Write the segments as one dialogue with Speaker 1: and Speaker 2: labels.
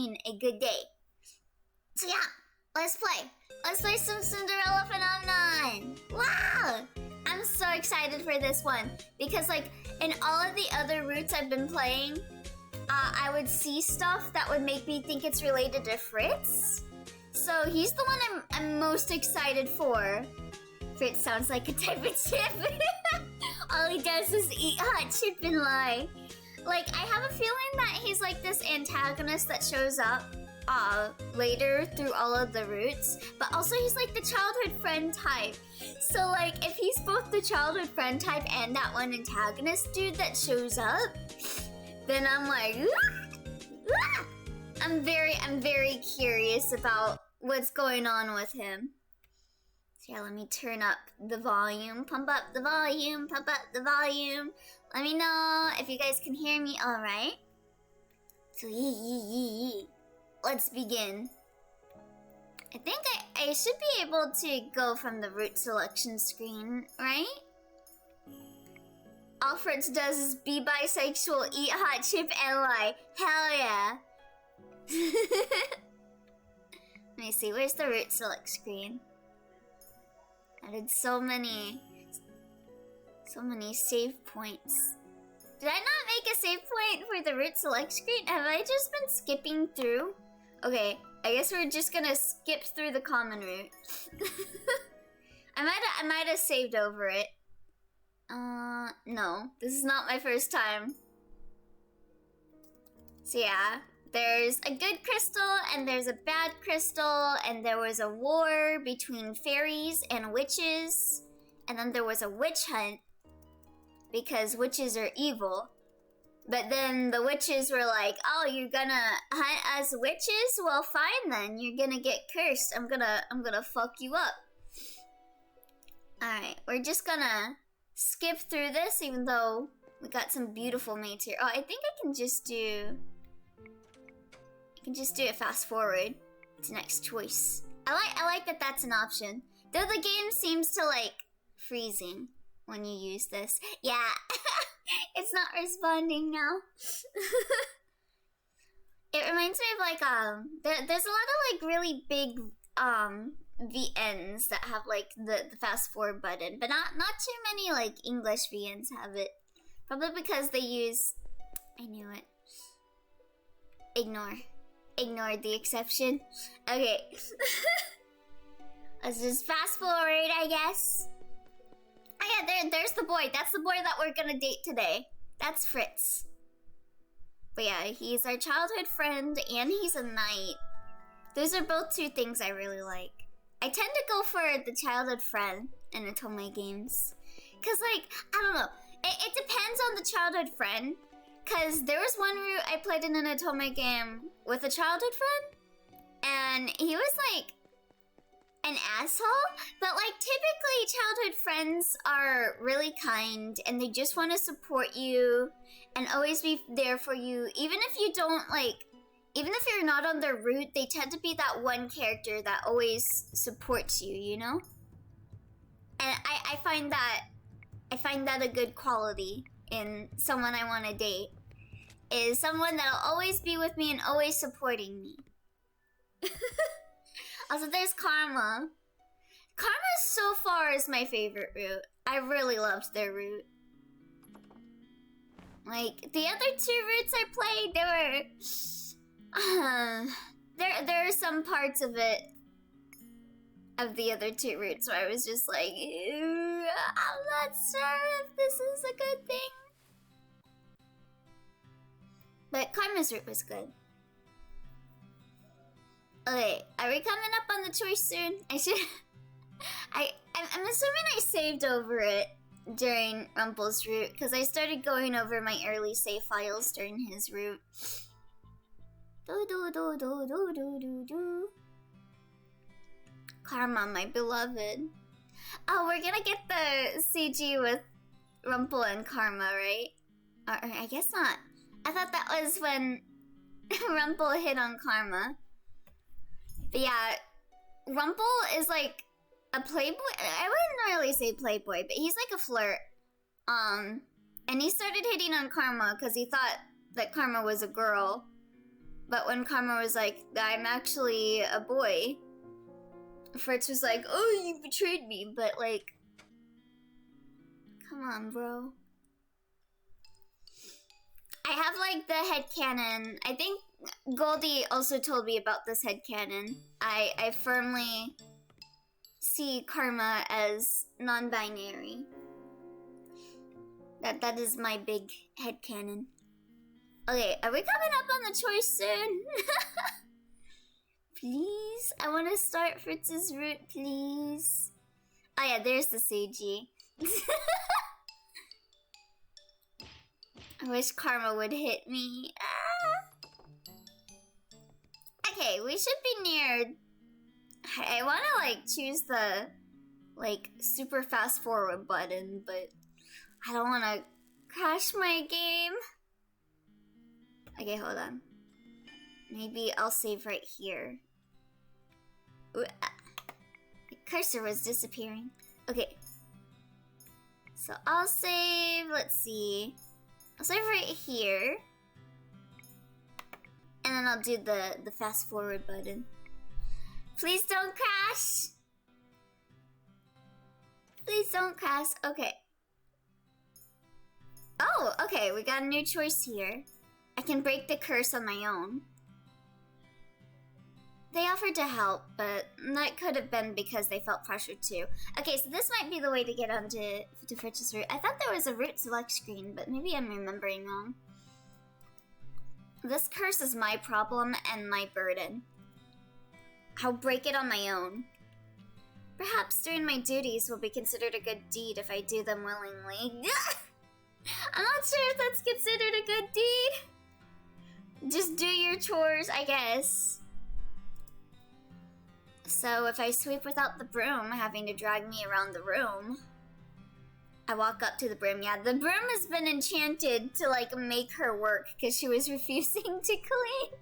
Speaker 1: a good day. So yeah, let's play. Let's play some Cinderella Phenomenon. Wow! I'm so excited for this one because like in all of the other routes I've been playing, I would see stuff that would make me think it's related to Fritz. So he's the one I'm most excited for. Fritz sounds like a type of chip. All he does is eat hot chip and lie. Like, I have a feeling that he's like this antagonist that shows up later through all of the routes. But also he's like the childhood friend type. So like, if he's both the childhood friend type and that one antagonist dude that shows up, then I'm like, I'm very curious about what's going on with him. So yeah, let me turn up the volume, pump up the volume, pump up the volume. Let me know if you guys can hear me all right. So let's begin. I think I should be able to go from the route selection screen, right? All Fritz does is be bisexual, eat hot chip, and lie. Hell yeah. Let me see, where's the route select screen? I did so many save points. Did I not make a save point for the route select screen? Have I just been skipping through? Okay, I guess we're just gonna skip through the common route. I might have saved over it. No, this is not my first time. So yeah, there's a good crystal and there's a bad crystal, and there was a war between fairies and witches, and then there was a witch hunt because witches are evil. But then the witches were like, oh, you're gonna hunt us witches? Well, fine then, you're gonna get cursed. I'm gonna fuck you up. Alright, we're just gonna skip through this even though we got some beautiful mates here. Oh, I think I can just do a fast forward to next choice. I like that that's an option. Though the game seems to like freezing when you use this. Yeah, it's not responding now. It reminds me of like there's a lot of like really big VNs that have like the fast forward button, but not too many like English VNs have it. Probably because they use, I knew it. Ignore the exception. Okay. Let's just fast forward, I guess. Oh yeah, there's the boy. That's the boy that we're gonna date today. That's Fritz. But yeah, he's our childhood friend and he's a knight. Those are both two things I really like. I tend to go for the childhood friend in otome games. Cause like, I don't know. It depends on the childhood friend. Cause there was one route I played in an otome game with a childhood friend, and he was like an asshole, but like typically childhood friends are really kind and they just want to support you and always be there for you. Even if you don't like, even if you're not on their route, they tend to be that one character that always supports you, you know? And I find that a good quality in someone I want to date. Is someone that'll always be with me and always supporting me. Also, there's Karma. Karma so far is my favorite route. I really loved their route. Like, the other two routes I played, there are some parts of it, of the other two routes where I was just like, I'm not sure if this is a good thing. But Karma's route was good. Okay, are we coming up on the choice soon? I'm assuming I saved over it during Rumple's route, because I started going over my early save files during his route. Karma, my beloved. Oh, we're gonna get the CG with Rumple and Karma, right? Or I guess not. I thought that was when Rumple hit on Karma. But yeah, Rumple is like a playboy. I wouldn't really say playboy, but he's like a flirt. And he started hitting on Karma because he thought that Karma was a girl. But when Karma was like, I'm actually a boy, Fritz was like, oh, you betrayed me, but like, come on, bro. I have like the headcanon. I think Goldie also told me about this headcanon. I firmly see Karma as non-binary. That is my big headcanon. Okay, are we coming up on the choice soon? Please? I want to start Fritz's route, please. Oh yeah, there's the Seiji. I wish Karma would hit me. Ah. Okay, we should be near... I want to, like, choose the, like, super fast forward button, but I don't want to crash my game. Okay, hold on. Maybe I'll save right here. Ooh, the cursor was disappearing. Okay. So I'll save, let's see. I'll save right here. And then I'll do the fast forward button. Please don't crash! Please don't crash. Okay. Oh, okay, we got a new choice here. I can break the curse on my own. They offered to help, but that could have been because they felt pressured to. Okay, so this might be the way to get onto Fritz's route. I thought there was a route select screen, but maybe I'm remembering wrong. This curse is my problem and my burden. I'll break it on my own. Perhaps doing my duties will be considered a good deed if I do them willingly. I'm not sure if that's considered a good deed. Just do your chores, I guess. So if I sweep without the broom having to drag me around the room, I walk up to the broom. Yeah, the broom has been enchanted to like make her work because she was refusing to clean.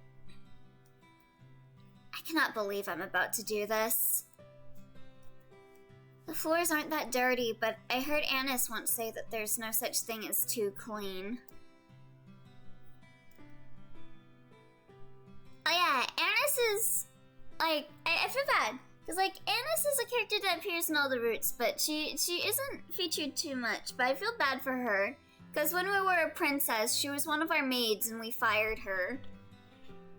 Speaker 1: I cannot believe I'm about to do this. The floors aren't that dirty, but I heard Annis once say that there's no such thing as too clean. Oh yeah, Annis is... like, I feel bad. Because, like, Annis is a character that appears in all the routes, but she isn't featured too much. But I feel bad for her. Because when we were a princess, she was one of our maids and we fired her.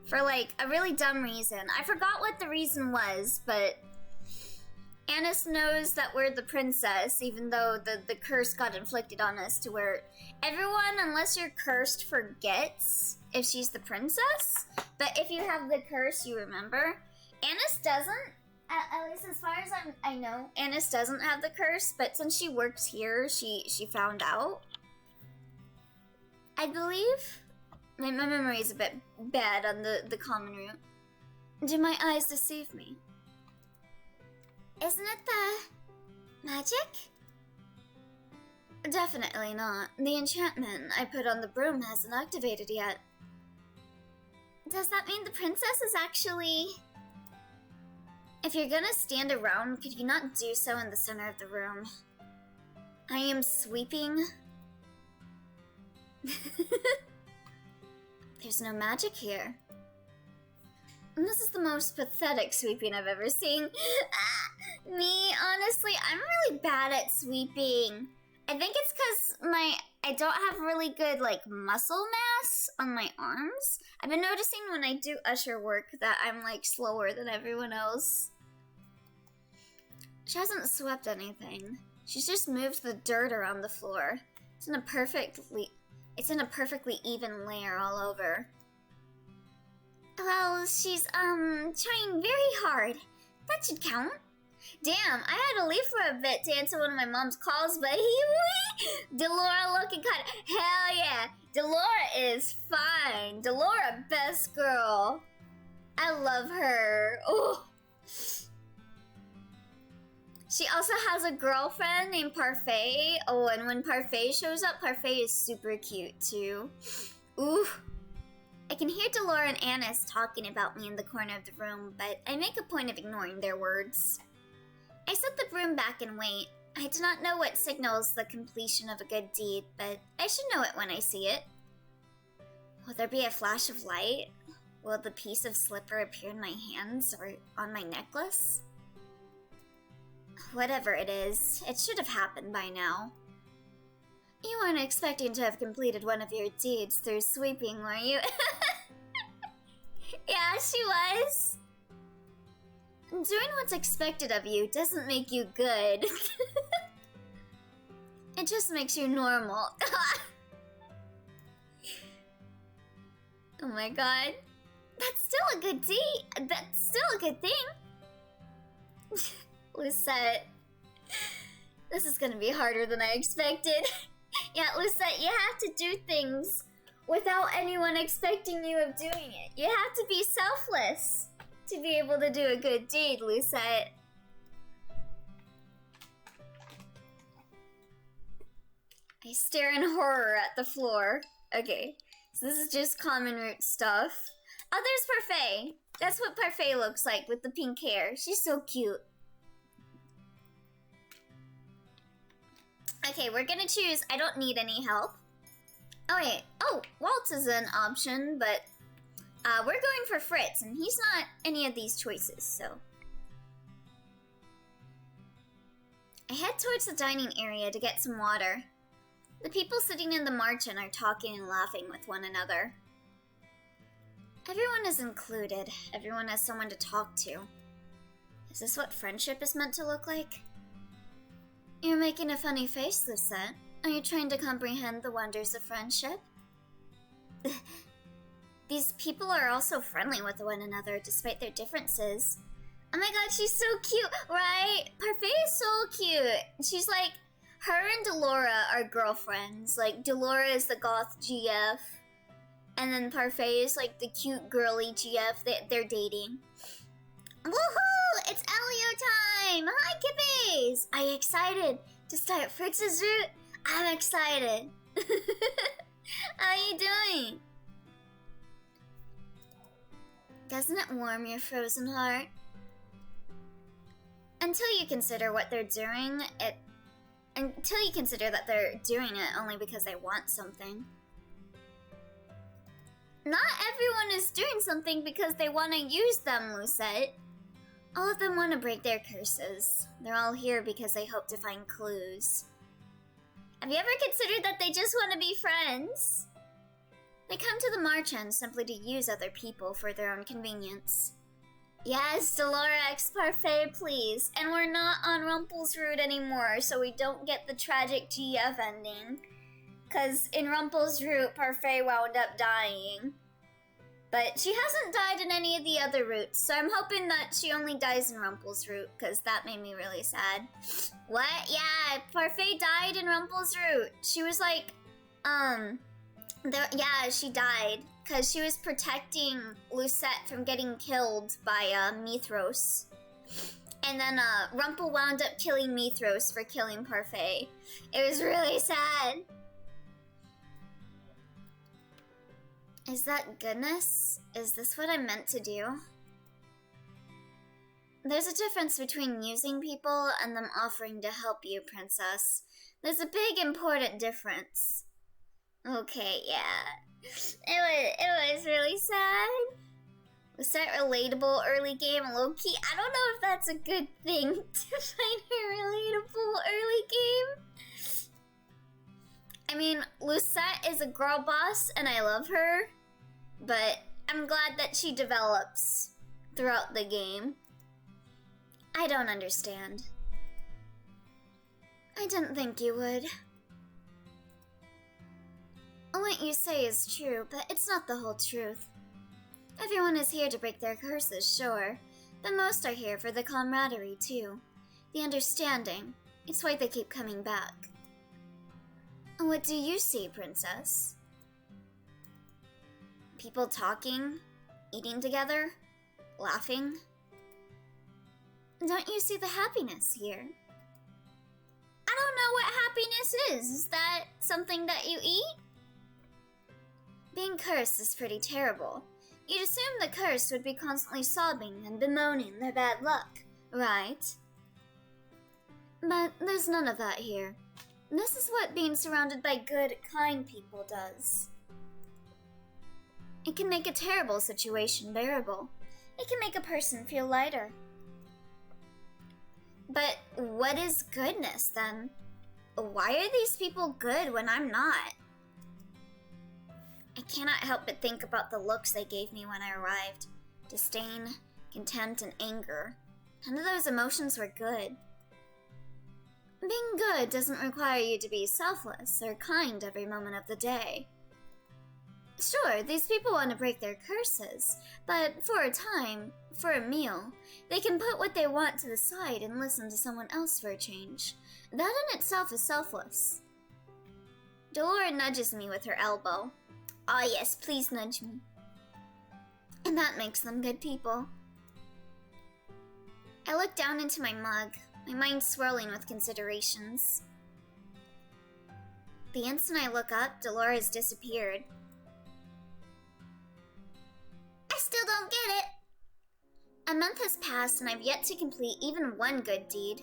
Speaker 1: For, like, a really dumb reason. I forgot what the reason was, but... Annis knows that we're the princess, even though the curse got inflicted on us to where everyone, unless you're cursed, forgets if she's the princess. But if you have the curse, you remember. Annis doesn't, at least as far as I know, Annis doesn't have the curse, but since she works here, she found out. I believe, my memory is a bit bad on the common route. Do my eyes deceive me? Isn't it the magic? Definitely not. The enchantment I put on the broom hasn't activated yet. Does that mean the princess is actually... If you're gonna stand around, could you not do so in the center of the room? I am sweeping. There's no magic here. And this is the most pathetic sweeping I've ever seen. Me, honestly, I'm really bad at sweeping. I think it's because I don't have really good, like, muscle mass on my arms. I've been noticing when I do usher work that I'm, like, slower than everyone else. She hasn't swept anything. She's just moved the dirt around the floor. It's in a perfectly even layer all over. Well, she's, trying very hard. That should count. Damn, I had to leave for a bit to answer one of my mom's calls, but Delora looking kind of... Hell yeah! Delora is fine. Delora, best girl. I love her. Oh. She also has a girlfriend named Parfait. Oh, and when Parfait shows up, Parfait is super cute, too. Ooh. I can hear Delora and Annis talking about me in the corner of the room, but I make a point of ignoring their words. I set the broom back and wait. I do not know what signals the completion of a good deed, but I should know it when I see it. Will there be a flash of light? Will the piece of slipper appear in my hands or on my necklace? Whatever it is, it should have happened by now. You weren't expecting to have completed one of your deeds through sweeping, were you? Yeah, she was. Doing what's expected of you doesn't make you good. It just makes you normal. Oh my god. That's still a good deed. That's still a good thing. Lucette. This is gonna be harder than I expected. Yeah, Lucette, you have to do things without anyone expecting you of doing it. You have to be selfless to be able to do a good deed, Lucette. I stare in horror at the floor. Okay, so this is just common root stuff. Oh, there's Parfait. That's what Parfait looks like with the pink hair. She's so cute. Okay, we're gonna choose I don't need any help. Oh wait, oh, Waltz is an option, but we're going for Fritz, and he's not any of these choices, so. I head towards the dining area to get some water. The people sitting in the margin are talking and laughing with one another. Everyone is included. Everyone has someone to talk to. Is this what friendship is meant to look like? You're making a funny face, Lucette. Are you trying to comprehend the wonders of friendship? These people are also friendly with one another despite their differences. Oh my god, she's so cute, right? Parfait is so cute. She's like, her and Delora are girlfriends. Like, Delora is the goth GF. And then Parfait is like the cute girly GF that they're dating. Woohoo! It's Elio time! Hi, Kippies! Are you excited to start Fritz's route? I'm excited. How are you doing? Doesn't it warm your frozen heart? Until you consider what they're doing, until you consider that they're doing it only because they want something. Not everyone is doing something because they want to use them, Lucette. All of them want to break their curses. They're all here because they hope to find clues. Have you ever considered that they just want to be friends? They come to the Marchand simply to use other people for their own convenience. Yes, Delora X Parfait, please. And we're not on Rumple's route anymore, so we don't get the tragic GF ending. Because in Rumple's route, Parfait wound up dying. But she hasn't died in any of the other routes, so I'm hoping that she only dies in Rumple's route, because that made me really sad. What? Yeah, Parfait died in Rumple's route. She was like, yeah, she died, because she was protecting Lucette from getting killed by, Mithros. And then, Rumple wound up killing Mithros for killing Parfait. It was really sad. Is that goodness? Is this what I'm meant to do? There's a difference between using people and them offering to help you, Princess. There's a big, important difference. Okay, yeah. It was really sad. Was that relatable early game low-key? I don't know if that's a good thing to find a relatable early game. I mean, Lucette is a girl boss, and I love her. But I'm glad that she develops throughout the game. I don't understand. I didn't think you would. What you say is true, but it's not the whole truth. Everyone is here to break their curses, sure, but most are here for the camaraderie, too. The understanding. It's why they keep coming back. What do you see, Princess? People talking, eating together, laughing. Don't you see the happiness here? I don't know what happiness is. Is that something that you eat? Being cursed is pretty terrible. You'd assume the cursed would be constantly sobbing and bemoaning their bad luck, right? But there's none of that here. This is what being surrounded by good, kind people does. It can make a terrible situation bearable. It can make a person feel lighter. But what is goodness, then? Why are these people good when I'm not? I cannot help but think about the looks they gave me when I arrived. Disdain, contempt, and anger. None of those emotions were good. Being good doesn't require you to be selfless or kind every moment of the day. Sure, these people want to break their curses, but for a time, for a meal, they can put what they want to the side and listen to someone else for a change. That in itself is selfless. Delora nudges me with her elbow. Ah yes, please nudge me. And that makes them good people. I look down into my mug, my mind swirling with considerations. The instant I look up, Delora has disappeared. I still don't get it. A month has passed and I've yet to complete even one good deed.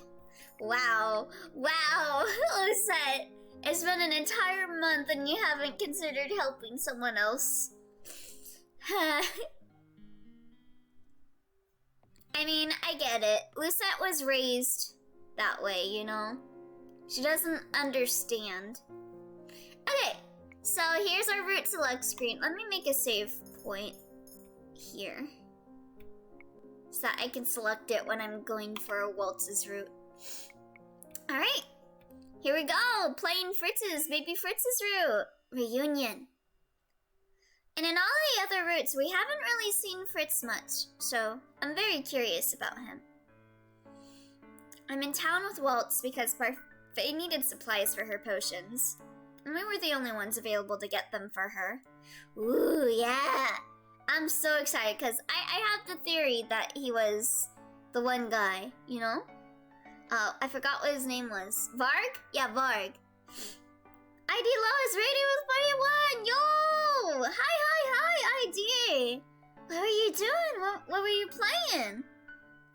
Speaker 1: Wow, Lucette, it's been an entire month and you haven't considered helping someone else. I mean, I get it. Lucette was raised that way, you know? She doesn't understand. Okay, so here's our route select screen. Let me make a save point here, so that I can select it when I'm going for Waltz's route. Alright, here we go! Playing Fritz's, baby Fritz's route. Reunion. And in all the other routes, we haven't really seen Fritz much, so I'm very curious about him. I'm in town with Waltz because Parfait needed supplies for her potions, and we were the only ones available to get them for her. Ooh, yeah! I'm so excited because I have the theory that he was the one guy, you know? Oh, I forgot what his name was. Varg? Yeah, Varg. ID Law is ready with 41! Yo! Hi, ID! What were you doing? What were you playing?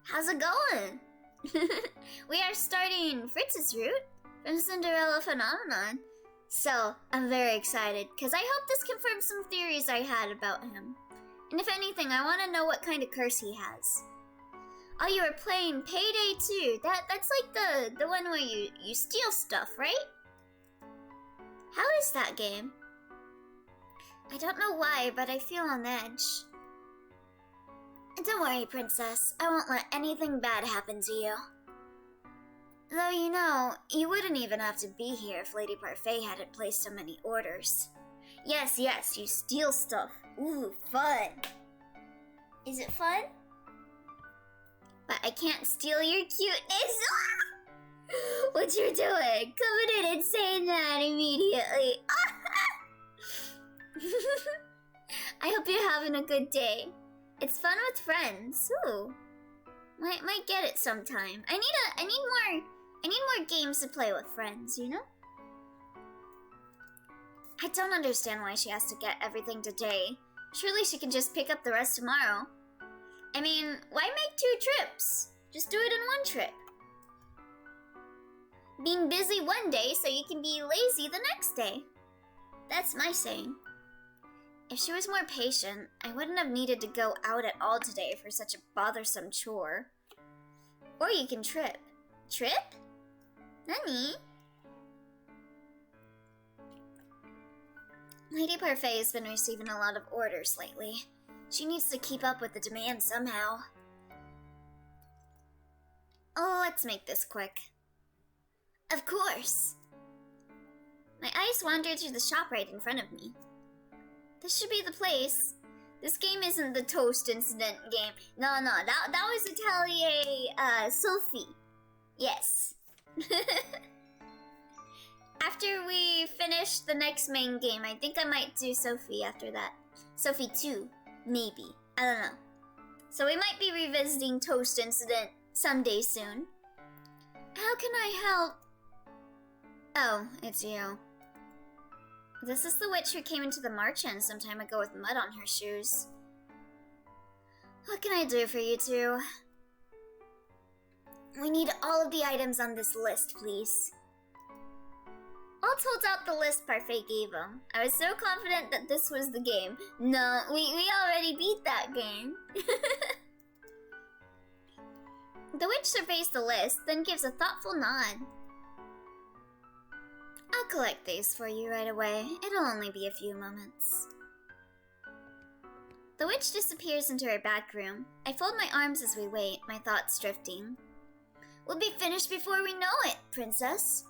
Speaker 1: How's it going? We are starting Fritz's route from Cinderella Phenomenon. So, I'm very excited, because I hope this confirms some theories I had about him. And if anything, I want to know what kind of curse he has. Oh, you were playing Payday 2. That's like the one where you steal stuff, right? How is that game? I don't know why, but I feel on edge. Don't worry, Princess. I won't let anything bad happen to you. Though, you know, you wouldn't even have to be here if Lady Parfait hadn't placed so many orders. Yes, you steal stuff. Ooh, fun. Is it fun? But I can't steal your cuteness. What you're doing? Coming in and saying that immediately. I hope you're having a good day. It's fun with friends. Ooh. Might get it sometime. I need more games to play with friends, you know? I don't understand why she has to get everything today. Surely she can just pick up the rest tomorrow. I mean, why make 2 trips? Just do it in 1 trip. Being busy one day so you can be lazy the next day. That's my saying. If she was more patient, I wouldn't have needed to go out at all today for such a bothersome chore. Or you can trip. Trip? Nani? Lady Parfait has been receiving a lot of orders lately. She needs to keep up with the demand somehow. Oh, let's make this quick. Of course! My eyes wandered through the shop right in front of me. This should be the place. This game isn't the Toast Incident game. No, that was Atelier, Sophie. Yes. After we finish the next main game, I think I might do Sophie after that. Sophie 2, maybe. I don't know. So we might be revisiting Toast Incident someday soon. How can I help? Oh, it's you. This is the witch who came into the marchand some time ago with mud on her shoes. What can I do for you two? We need all of the items on this list, please. Alt holds out the list Parfait gave him. I was so confident that this was the game. No, we already beat that game. The witch surveys the list, then gives a thoughtful nod. I'll collect these for you right away. It'll only be a few moments. The witch disappears into her back room. I fold my arms as we wait, my thoughts drifting. We'll be finished before we know it, princess.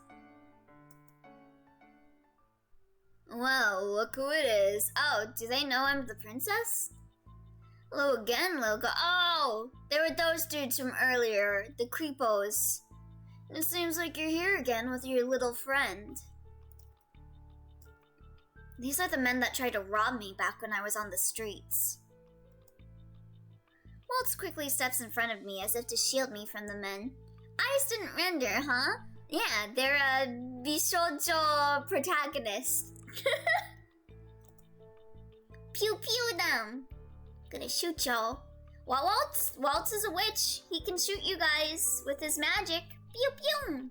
Speaker 1: Well, look who it is. Oh, do they know I'm the princess? Hello again, Lilga. Oh, they were those dudes from earlier, the creepos. It seems like you're here again with your little friend. These are the men that tried to rob me back when I was on the streets. Waltz quickly steps in front of me as if to shield me from the men. Eyes didn't render, huh? Yeah, they're a Bishoujo protagonist. Pew pew them. Gonna shoot y'all. Well, Waltz is a witch. He can shoot you guys with his magic. Pew pew.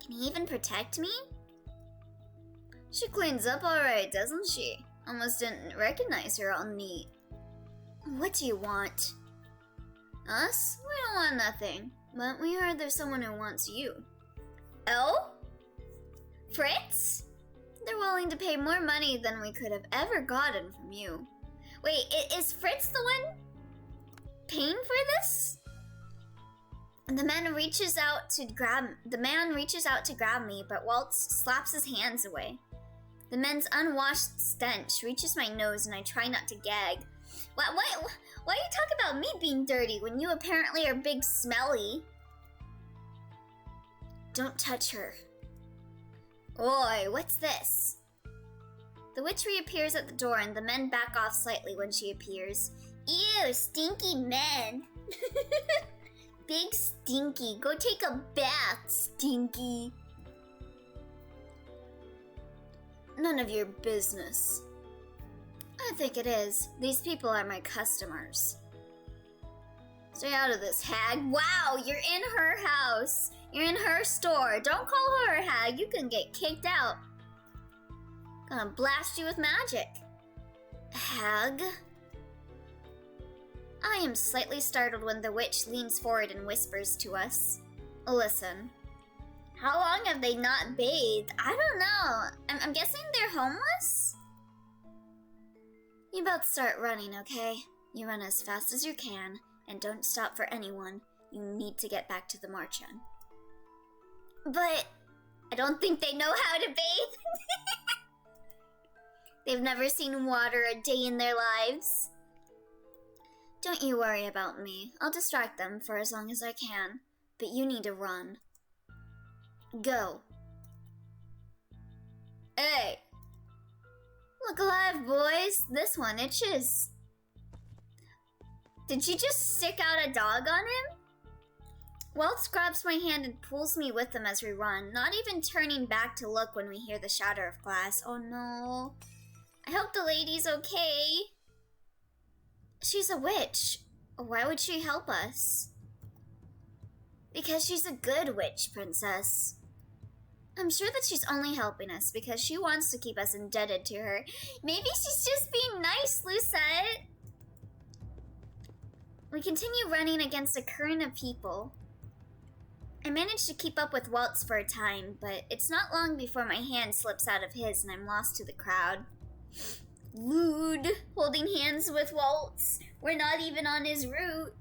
Speaker 1: Can he even protect me? She cleans up alright, doesn't she? Almost didn't recognize her all neat. What do you want? Us? We don't want nothing. But we heard there's someone who wants you. Oh? Fritz? They're willing to pay more money than we could have ever gotten from you. Wait, is Fritz the one paying for this? The man reaches out to grab me, but Waltz slaps his hands away. The man's unwashed stench reaches my nose and I try not to gag. Why you talk about me being dirty when you apparently are big smelly? Don't touch her. Oi, what's this? The witch reappears at the door and the men back off slightly when she appears. Ew, stinky men. Big stinky. Go take a bath, stinky. None of your business. I think it is. These people are my customers. Stay out of this, hag. Wow, you're in her house. You're in her store. Don't call her a hag. You can get kicked out. Gonna blast you with magic. Hag? I am slightly startled when the witch leans forward and whispers to us. Listen. How long have they not bathed? I don't know. I'm guessing they're homeless? You both start running, okay? You run as fast as you can, and don't stop for anyone. You need to get back to the march-on. But I don't think they know how to bathe. They've never seen water a day in their lives. Don't you worry about me. I'll distract them for as long as I can. But you need to run. Go. Hey! Look alive, boys. This one itches. Did you just stick out a dog on him? Waltz grabs my hand and pulls me with him as we run, not even turning back to look when we hear the shatter of glass. Oh no. I hope the lady's okay. She's a witch. Why would she help us? Because she's a good witch, princess. I'm sure that she's only helping us because she wants to keep us indebted to her. Maybe she's just being nice, Lucette. We continue running against a current of people. I manage to keep up with Waltz for a time, but it's not long before my hand slips out of his and I'm lost to the crowd. Lewd, holding hands with Waltz. We're not even on his route.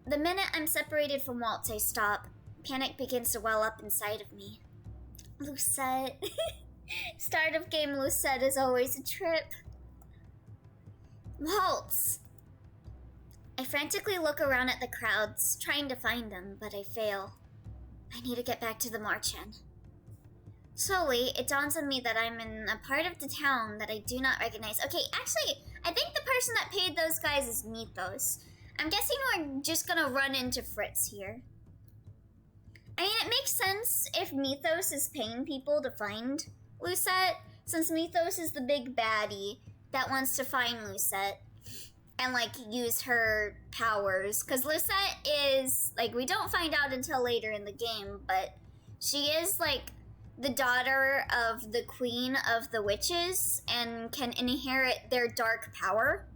Speaker 1: The minute I'm separated from Waltz, I stop. Panic begins to well up inside of me. Lucette. Start of game Lucette is always a trip. Waltz! I frantically look around at the crowds, trying to find them, but I fail. I need to get back to the march-in. Slowly, it dawns on me that I'm in a part of the town that I do not recognize. Okay, actually, I think the person that paid those guys is Mythos. I'm guessing we're just gonna run into Fritz here. I mean, it makes sense if Mythos is paying people to find Lucette, since Mythos is the big baddie that wants to find Lucette and, like, use her powers. Because Lucette is, like, we don't find out until later in the game, but she is, like, the daughter of the queen of the witches and can inherit their dark power.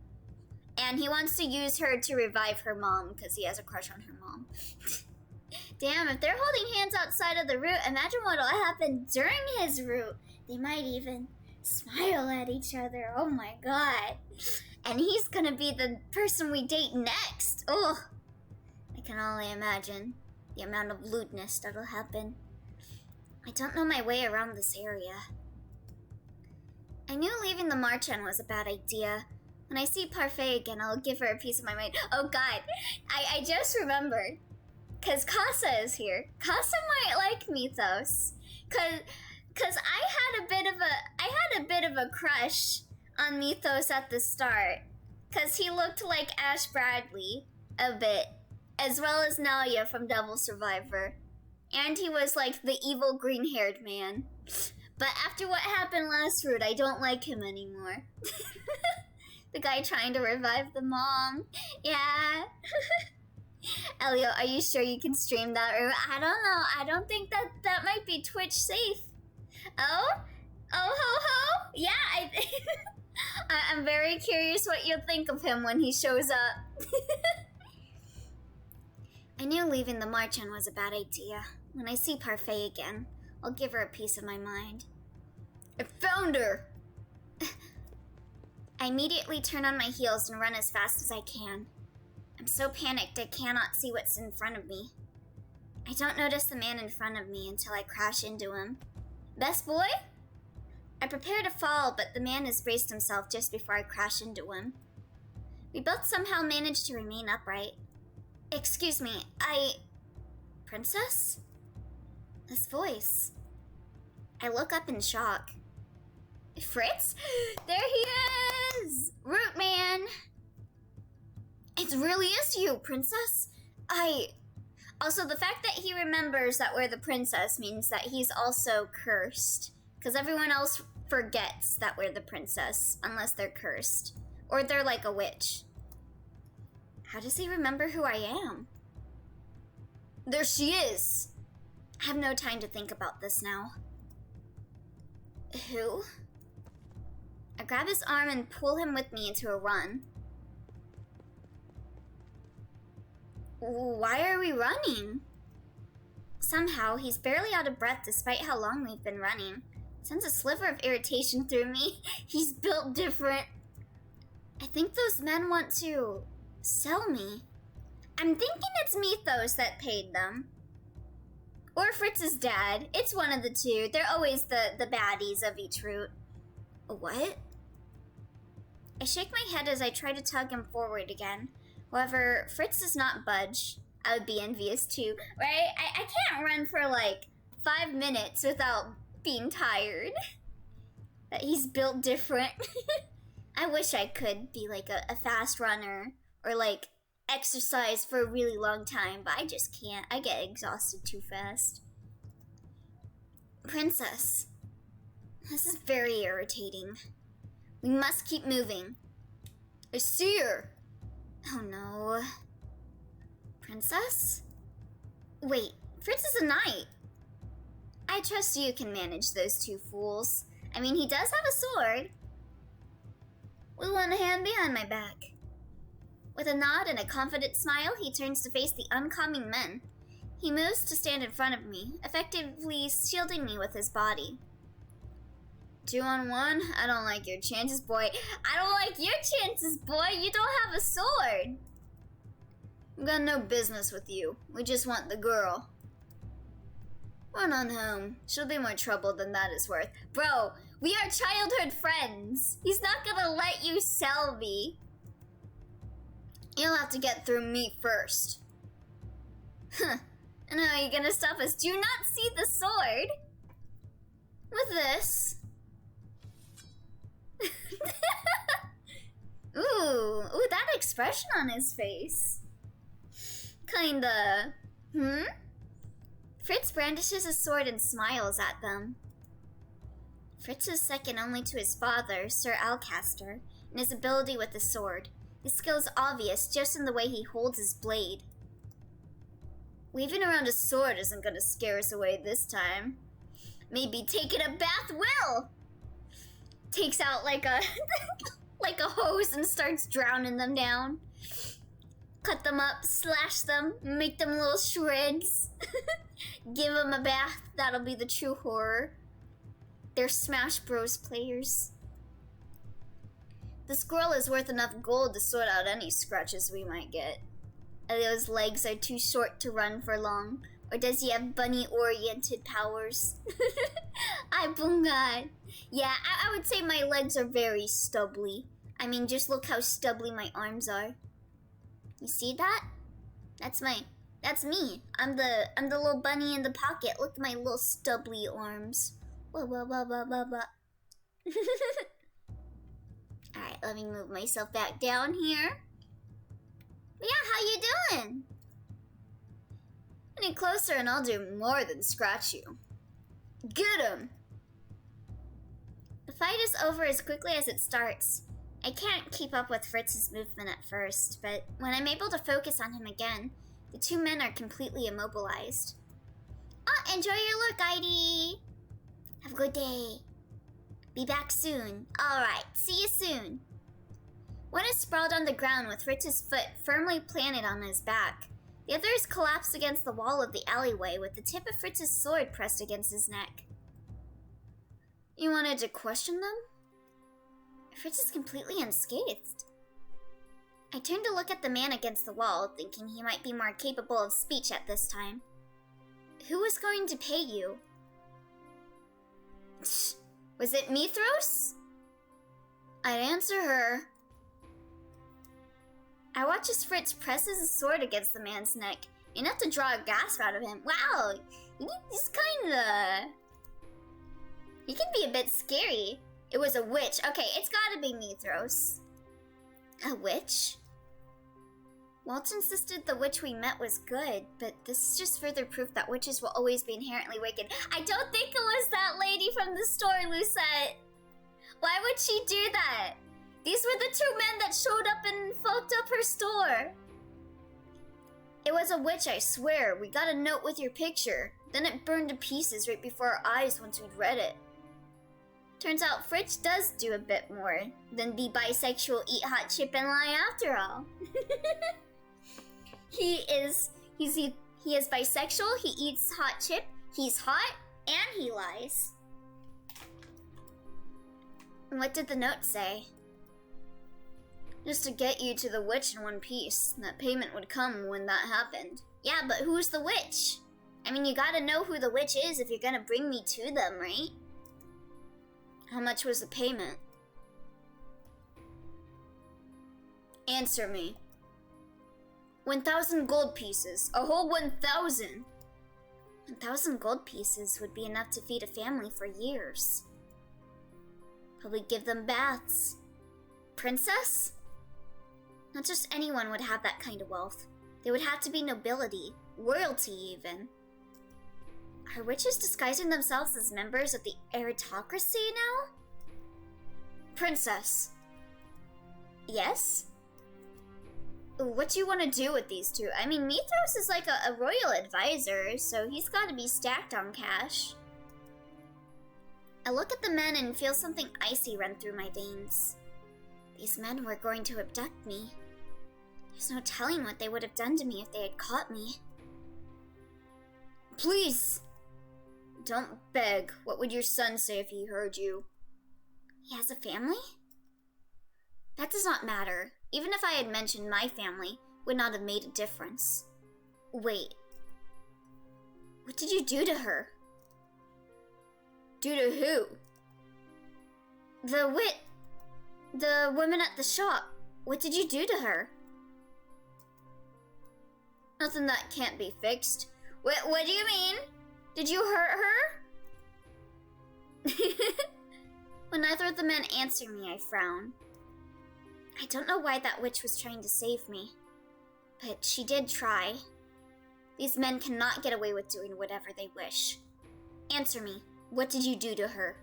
Speaker 1: And he wants to use her to revive her mom because he has a crush on her mom. Damn, if they're holding hands outside of the route, imagine what'll happen during his route. They might even smile at each other. Oh my god. And he's gonna be the person we date next. Oh, I can only imagine the amount of lewdness that'll happen. I don't know my way around this area. I knew leaving the Marchand was a bad idea. When I see Parfait again, I'll give her a piece of my mind. Oh god, I just remembered. Cause Casa is here. Casa might like Mythos. Cause I had a bit of a crush on Mythos at the start. Cause he looked like Ash Bradley a bit. As well as Nalia from Devil Survivor. And he was like the evil green-haired man. But after what happened last route, I don't like him anymore. The guy trying to revive the mom. Yeah. Elio, are you sure you can stream that? Or I don't know. I don't think that might be Twitch safe. Oh? Oh ho ho? Yeah, I'm very curious what you'll think of him when he shows up. I knew leaving the Marchand was a bad idea. When I see Parfait again, I'll give her a piece of my mind. I found her! I immediately turn on my heels and run as fast as I can. I'm so panicked I cannot see what's in front of me. I don't notice the man in front of me until I crash into him. Best boy? I prepare to fall, but the man has braced himself just before I crash into him. We both somehow manage to remain upright. Excuse me, Princess? This voice. I look up in shock. Fritz? There he is! Root Man! It really is you, Princess. Also, the fact that he remembers that we're the princess means that he's also cursed. Because everyone else forgets that we're the princess, unless they're cursed. Or they're like a witch. How does he remember who I am? There she is! I have no time to think about this now. Who? I grab his arm and pull him with me into a run. Why are we running? Somehow, he's barely out of breath despite how long we've been running. Sends a sliver of irritation through me. He's built different. I think those men want to sell me. I'm thinking it's Mythos that paid them. Or Fritz's dad. It's one of the two. They're always the baddies of each route. What? I shake my head as I try to tug him forward again. However, Fritz does not budge. I would be envious too, right? I can't run for like 5 minutes without being tired. That he's built different. I wish I could be like a fast runner or like exercise for a really long time, but I just can't. I get exhausted too fast. Princess, this is very irritating. We must keep moving. I see her. Oh no. Princess? Wait, Fritz is a knight. I trust you can manage those two fools. I mean, he does have a sword. With one hand behind my back. With a nod and a confident smile, he turns to face the oncoming men. He moves to stand in front of me, effectively shielding me with his body. 2 on 1? I don't like your chances, boy. I don't like your chances, boy. You don't have a sword. We've got no business with you. We just want the girl. Run on home. She'll be more trouble than that is worth. Bro, we are childhood friends. He's not gonna let you sell me. You'll have to get through me first. Huh. And how are you gonna stop us? Do you not see the sword? With this. Ooh, that expression on his face. Kinda. Fritz brandishes his sword and smiles at them. Fritz is second only to his father, Sir Alcaster, in his ability with the sword. His skill is obvious just in the way he holds his blade. Weaving around a sword isn't gonna scare us away this time. Maybe taking a bath will. Takes out like a like a hose and starts drowning them down. Cut them up, slash them, make them little shreds. Give them a bath, that'll be the true horror. They're Smash Bros players. The squirrel is worth enough gold to sort out any scratches we might get. Those legs are too short to run for long. Or does he have bunny-oriented powers? I bunga. Yeah, I would say my legs are very stubbly. I mean, just look how stubbly my arms are. You see that? That's me. I'm the little bunny in the pocket. Look at my little stubbly arms. Wah, wah, wah, wah, wah, wah. Alright, let me move myself back down here. But yeah, how you doing? Any closer and I'll do more than scratch you. Get him! The fight is over as quickly as it starts. I can't keep up with Fritz's movement at first, but when I'm able to focus on him again, the two men are completely immobilized. Oh, enjoy your look, Heidi! Have a good day. Be back soon. Alright, see you soon. One is sprawled on the ground with Fritz's foot firmly planted on his back. The other is collapsed against the wall of the alleyway with the tip of Fritz's sword pressed against his neck. You wanted to question them? Fritz is completely unscathed. I turned to look at the man against the wall, thinking he might be more capable of speech at this time. Who was going to pay you? Was it Mithros? I'd answer her. I watch as Fritz presses his sword against the man's neck, enough to draw a gasp out of him. Wow, he's kinda... He can be a bit scary. It was a witch. Okay, it's gotta be Mithros. A witch? Walt insisted the witch we met was good, but this is just further proof that witches will always be inherently wicked. I don't think it was that lady from the store, Lucette. Why would she do that? These were the two men that showed up and fucked up her store. It was a witch, I swear. We got a note with your picture. Then it burned to pieces right before our eyes once we'd read it. Turns out Fritz does do a bit more than be bisexual, eat hot chip, and lie after all. He is bisexual, he eats hot chip, he's hot, and he lies. What did the note say? Just to get you to the witch in one piece. That payment would come when that happened. Yeah, but who's the witch? I mean, you gotta know who the witch is if you're gonna bring me to them, right? How much was the payment? Answer me. 1,000 gold pieces. A whole 1,000! 1,000 gold pieces would be enough to feed a family for years. Probably give them baths. Princess? Not just anyone would have that kind of wealth. They would have to be nobility, royalty even. Are witches disguising themselves as members of the aristocracy now? Princess. Yes? What do you want to do with these two? I mean, Mithros is like a royal advisor, so he's got to be stacked on cash. I look at the men and feel something icy run through my veins. These men were going to abduct me. There's no telling what they would have done to me if they had caught me. Please! Don't beg. What would your son say if he heard you? He has a family? That does not matter. Even if I had mentioned my family, would not have made a difference. Wait. What did you do to her? Do to who? The woman at the shop. What did you do to her? Nothing that can't be fixed. What do you mean? Did you hurt her? When neither of the men answer me, I frown. I don't know why that witch was trying to save me, but she did try. These men cannot get away with doing whatever they wish. Answer me, what did you do to her?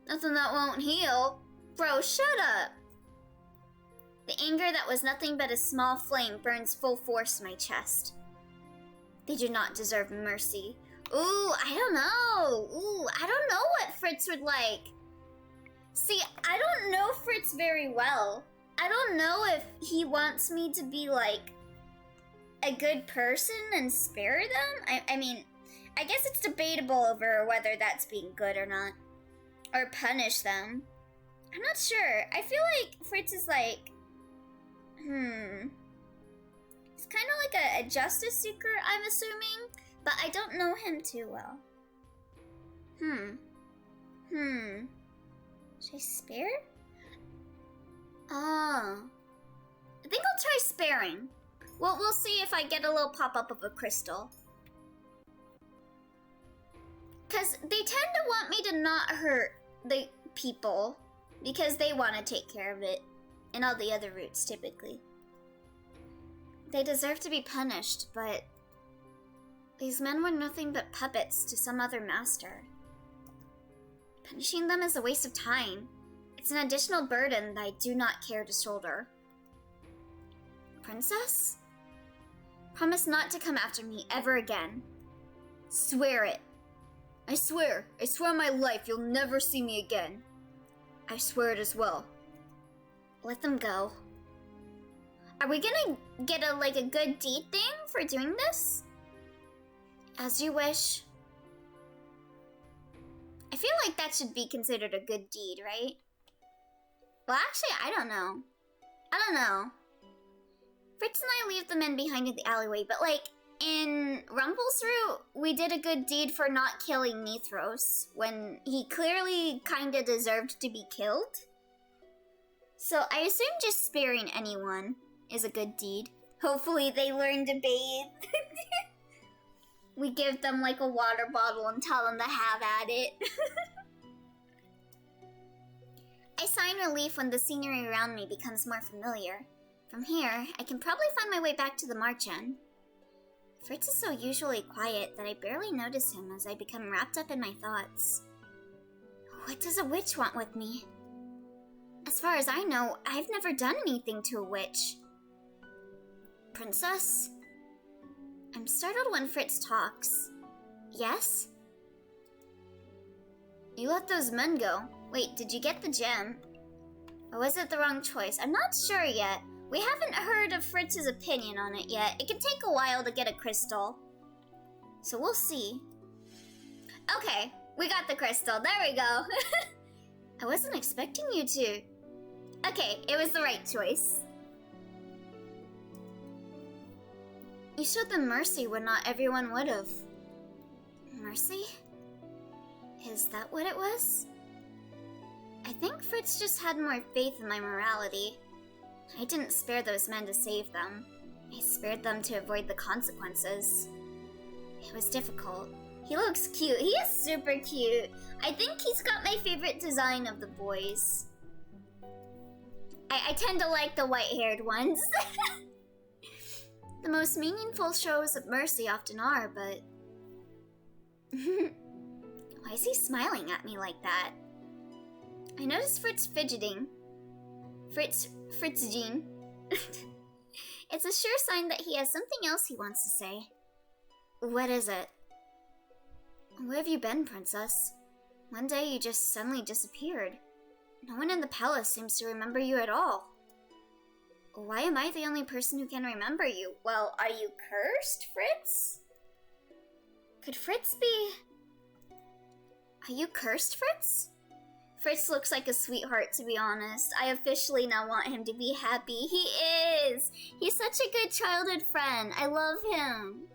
Speaker 1: Nothing that won't heal. Bro, shut up! The anger that was nothing but a small flame burns full force in my chest. They do not deserve mercy. Ooh, I don't know. Ooh, I don't know what Fritz would like. See, I don't know Fritz very well. I don't know if he wants me to be like a good person and spare them. I mean, I guess it's debatable over whether that's being good or not. Or punish them. I'm not sure. I feel like Fritz is like, he's kind of like a justice seeker, I'm assuming, but I don't know him too well. Should I spare? Oh. I think I'll try sparing. Well, we'll see if I get a little pop-up of a crystal. Because they tend to want me to not hurt the people because they want to take care of it, and all the other roots typically. They deserve to be punished, but these men were nothing but puppets to some other master. Punishing them is a waste of time. It's an additional burden that I do not care to shoulder. Princess? Promise not to come after me ever again. Swear it. I swear on my life you'll never see me again. I swear it as well. Let them go. Are we gonna get a good deed thing for doing this? As you wish. I feel like that should be considered a good deed, right? Well, actually, I don't know. Fritz and I leave the men behind in the alleyway, but in Rumble's route, we did a good deed for not killing Nithros when he clearly kinda deserved to be killed. So I assume just sparing anyone is a good deed. Hopefully they learn to bathe. We give them a water bottle and tell them to have at it. I sigh in relief when the scenery around me becomes more familiar. From here, I can probably find my way back to the Marchen. Fritz is so usually quiet that I barely notice him as I become wrapped up in my thoughts. What does a witch want with me? As far as I know, I've never done anything to a witch. Princess? I'm startled when Fritz talks. Yes? You let those men go. Wait, did you get the gem? Or was it the wrong choice? I'm not sure yet. We haven't heard of Fritz's opinion on it yet. It can take a while to get a crystal. So we'll see. Okay, we got the crystal. There we go. I wasn't expecting you to. Okay, it was the right choice. You showed them mercy when not everyone would have. Mercy? Is that what it was? I think Fritz just had more faith in my morality. I didn't spare those men to save them. I spared them to avoid the consequences. It was difficult. He looks cute. He is super cute. I think he's got my favorite design of the boys. I tend to like the white-haired ones. The most meaningful shows of mercy often are, but... Why is he smiling at me like that? I noticed Fritz fidgeting. Fritzgene. It's a sure sign that he has something else he wants to say. What is it? Where have you been, Princess? One day you just suddenly disappeared. No one in the palace seems to remember you at all. Why am I the only person who can remember you? Well, are you cursed, Fritz? Could Fritz be... Are you cursed, Fritz? Fritz looks like a sweetheart, to be honest. I officially now want him to be happy. He is! He's such a good childhood friend. I love him.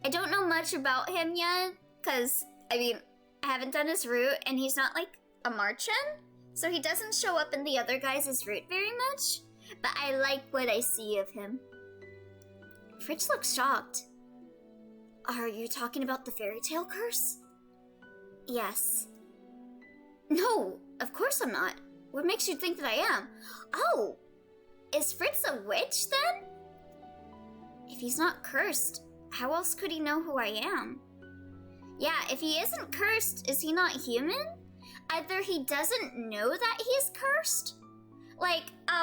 Speaker 1: I don't know much about him yet, because, I haven't done his route, and he's not a Marchen, so he doesn't show up in the other guys' route very much, but I like what I see of him. Fritz looks shocked. Are you talking about the fairy tale curse? Yes. No, of course I'm not. What makes you think that I am? Oh, is Fritz a witch then? If he's not cursed, how else could he know who I am? Yeah, if he isn't cursed, is he not human? Either he doesn't know that he's cursed.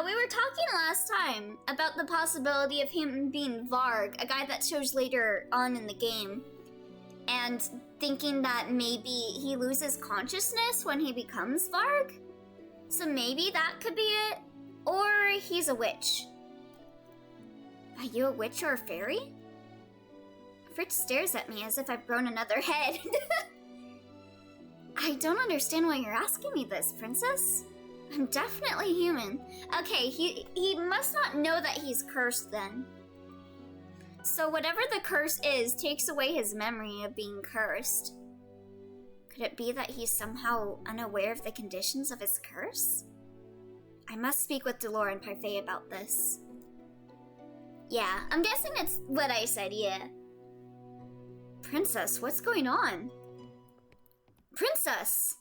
Speaker 1: We were talking last time about the possibility of him being Varg, a guy that shows later on in the game. And thinking that maybe he loses consciousness when he becomes Varg. So maybe that could be it. Or he's a witch. Are you a witch or a fairy? Fritz stares at me as if I've grown another head. I don't understand why you're asking me this, princess. I'm definitely human. Okay, he must not know that he's cursed then. So whatever the curse is takes away his memory of being cursed. Could it be that he's somehow unaware of the conditions of his curse? I must speak with Delora and Parfait about this. Yeah, I'm guessing it's what I said, yeah. Princess, what's going on? Princess!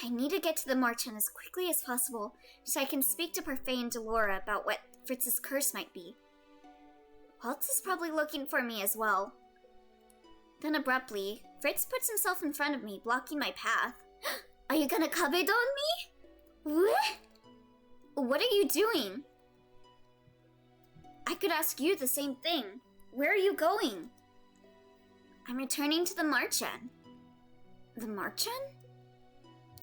Speaker 1: I need to get to the Marchen as quickly as possible so I can speak to Parfait and Delora about what Fritz's curse might be. Waltz is probably looking for me as well. Then abruptly, Fritz puts himself in front of me, blocking my path. Are you gonna kabedon me? What are you doing? I could ask you the same thing. Where are you going? I'm returning to the Marchen. The Marchen?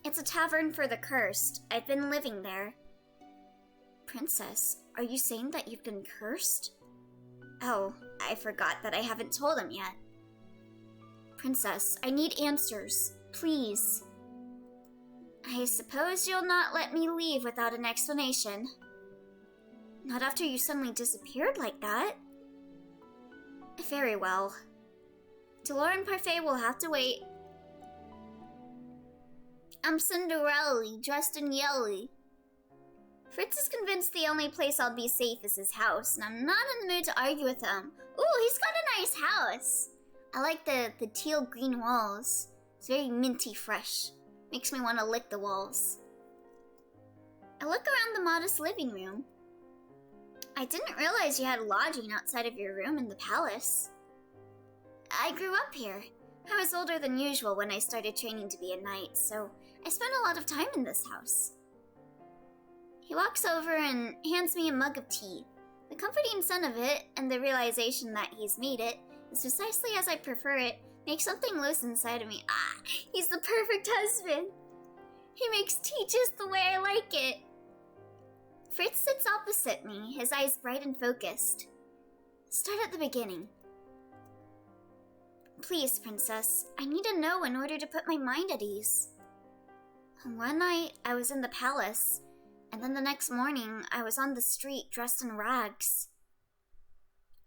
Speaker 1: It's a tavern for the cursed. I've been living there. Princess, are you saying that you've been cursed? Oh, I forgot that I haven't told him yet. Princess, I need answers. Please. I suppose you'll not let me leave without an explanation. Not after you suddenly disappeared like that. Very well. Delora and Parfait will have to wait. I'm Cinderella, dressed in yellow. Fritz is convinced the only place I'll be safe is his house, and I'm not in the mood to argue with him. Ooh, he's got a nice house. I like the teal green walls. It's very minty fresh. Makes me want to lick the walls. I look around the modest living room. I didn't realize you had lodging outside of your room in the palace. I grew up here. I was older than usual when I started training to be a knight, so I spent a lot of time in this house. He walks over and hands me a mug of tea. The comforting scent of it, and the realization that he's made it, is precisely as I prefer it, makes something loose inside of me. Ah, he's the perfect husband. He makes tea just the way I like it. Fritz sits opposite me, his eyes bright and focused. Start at the beginning. Please, princess, I need to know in order to put my mind at ease. One night, I was in the palace, and then the next morning, I was on the street dressed in rags.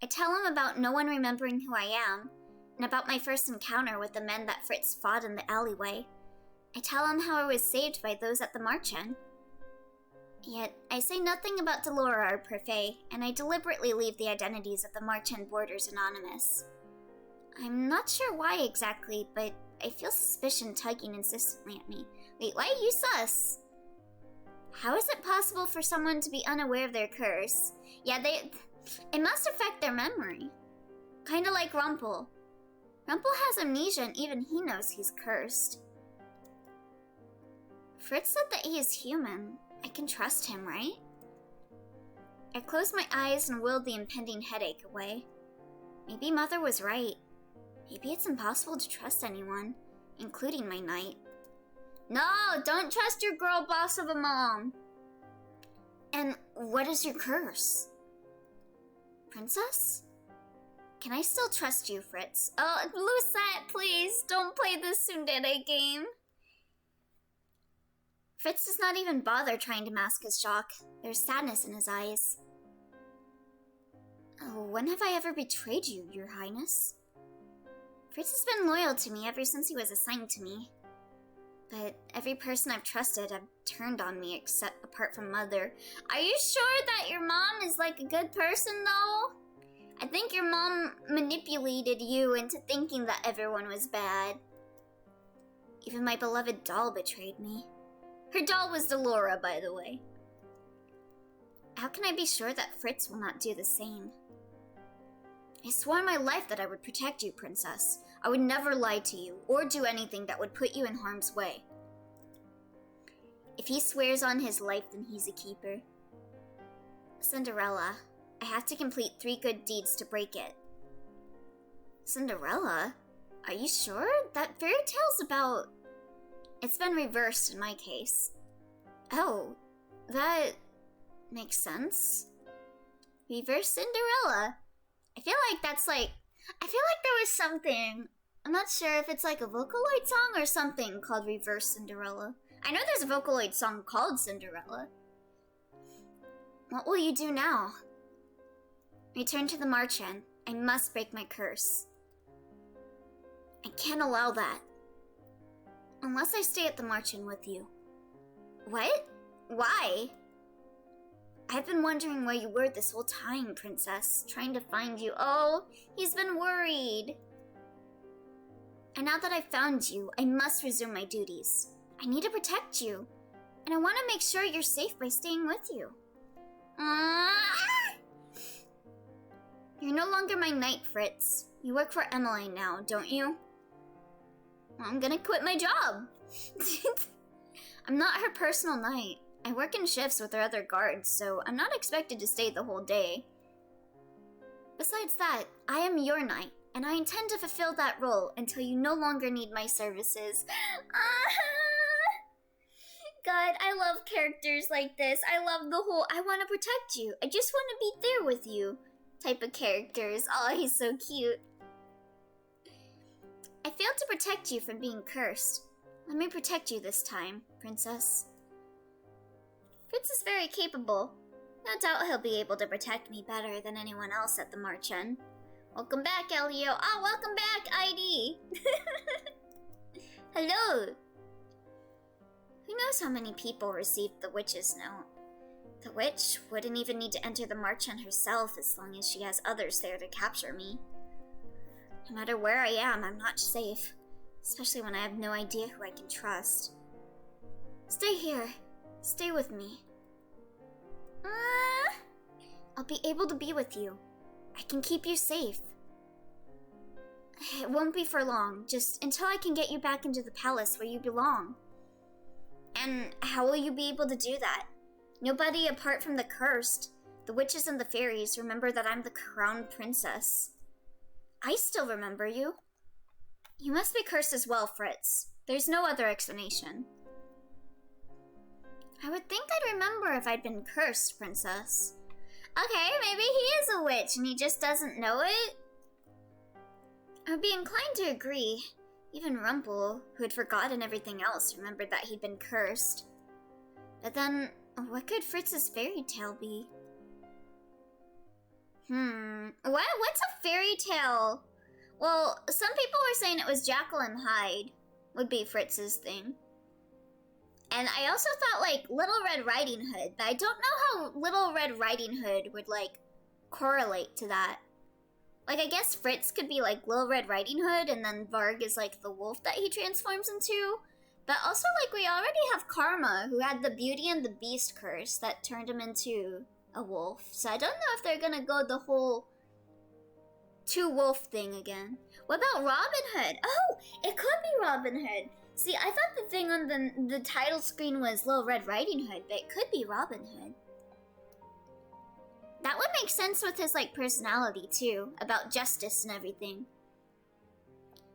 Speaker 1: I tell him about no one remembering who I am, and about my first encounter with the men that Fritz fought in the alleyway. I tell him how I was saved by those at the Marchen. Yet, I say nothing about Delora or Parfait, and I deliberately leave the identities of the Marchen boarders anonymous. I'm not sure why exactly, but I feel suspicion tugging insistently at me. Wait, why are you sus? How is it possible for someone to be unaware of their curse? Yeah, it must affect their memory. Kinda like Rumpel. Rumpel has amnesia and even he knows he's cursed. Fritz said that he is human. I can trust him, right? I closed my eyes and willed the impending headache away. Maybe Mother was right. Maybe it's impossible to trust anyone, including my knight. No, don't trust your girl boss of a mom. And what is your curse? Princess? Can I still trust you, Fritz? Oh, Lucette, please, don't play this tsundere game. Fritz does not even bother trying to mask his shock. There's sadness in his eyes. Oh, when have I ever betrayed you, Your Highness? Fritz has been loyal to me ever since he was assigned to me. But every person I've trusted have turned on me apart from Mother. Are you sure that your mom is like a good person, though? I think your mom manipulated you into thinking that everyone was bad. Even my beloved doll betrayed me. Her doll was Delora, by the way. How can I be sure that Fritz will not do the same? I swore my life that I would protect you, Princess. I would never lie to you, or do anything that would put you in harm's way. If he swears on his life, then he's a keeper. Cinderella, I have to complete 3 good deeds to break it. Cinderella? Are you sure? That fairy tale's about... It's been reversed in my case. Oh, that makes sense. Reverse Cinderella. I feel like that's like... I feel like there was something... I'm not sure if it's like a Vocaloid song or something called Reverse Cinderella. I know there's a Vocaloid song called Cinderella. What will you do now? Return to the Marchen. I must break my curse. I can't allow that. Unless I stay at the Marchen with you. What? Why? I've been wondering where you were this whole time, Princess. Trying to find you. Oh, he's been worried. And now that I've found you, I must resume my duties. I need to protect you. And I want to make sure you're safe by staying with you. You're no longer my knight, Fritz. You work for Emmeline now, don't you? I'm gonna quit my job. I'm not her personal knight. I work in shifts with her other guards, so I'm not expected to stay the whole day. Besides that, I am your knight, and I intend to fulfill that role until you no longer need my services. God, I love characters like this. I love the whole, I want to protect you. I just want to be there with you type of characters. Oh, he's so cute. I failed to protect you from being cursed. Let me protect you this time, Princess. Fritz is very capable. No doubt he'll be able to protect me better than anyone else at the Marchen. Welcome back, Elio. Oh, welcome back, ID. Hello. Who knows how many people received the witch's note? The witch wouldn't even need to enter the Marchen herself as long as she has others there to capture me. No matter where I am, I'm not safe. Especially when I have no idea who I can trust. Stay here. Stay with me. I'll be able to be with you. I can keep you safe. It won't be for long, just until I can get you back into the palace where you belong. And how will you be able to do that? Nobody apart from the cursed, the witches and the fairies, remember that I'm the crown princess. I still remember you. You must be cursed as well, Fritz. There's no other explanation. I would think I'd remember if I'd been cursed, Princess. Okay, maybe he is a witch and he just doesn't know it? I would be inclined to agree. Even Rumpel, who had forgotten everything else, remembered that he'd been cursed. But then, what could Fritz's fairy tale be? What's a fairy tale? Well, some people were saying it was Jekyll and Hyde would be Fritz's thing. And I also thought, like, Little Red Riding Hood, but I don't know how Little Red Riding Hood would, like, correlate to that. Like, I guess Fritz could be, like, Little Red Riding Hood, and then Varg is, like, the wolf that he transforms into. But also, like, we already have Karma, who had the Beauty and the Beast curse that turned him into a wolf. So I don't know if they're gonna go the whole two-wolf thing again. What about Robin Hood? Oh, it could be Robin Hood. See, I thought the thing on the title screen was Little Red Riding Hood, but it could be Robin Hood. That would make sense with his, like, personality, too, about justice and everything.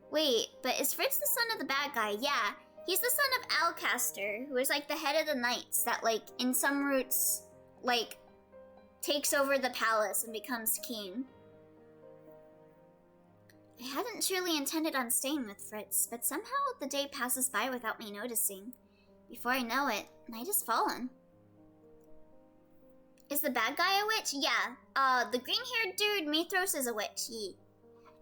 Speaker 1: Wait, but is Fritz the son of the bad guy? Yeah, he's the son of Alcaster, who is, like, the head of the knights that, like, in some roots, like, takes over the palace and becomes king. I hadn't truly intended on staying with Fritz, but somehow the day passes by without me noticing. Before I know it, night has fallen. Is the bad guy a witch? Yeah. The green-haired dude, Mithros, is a witch.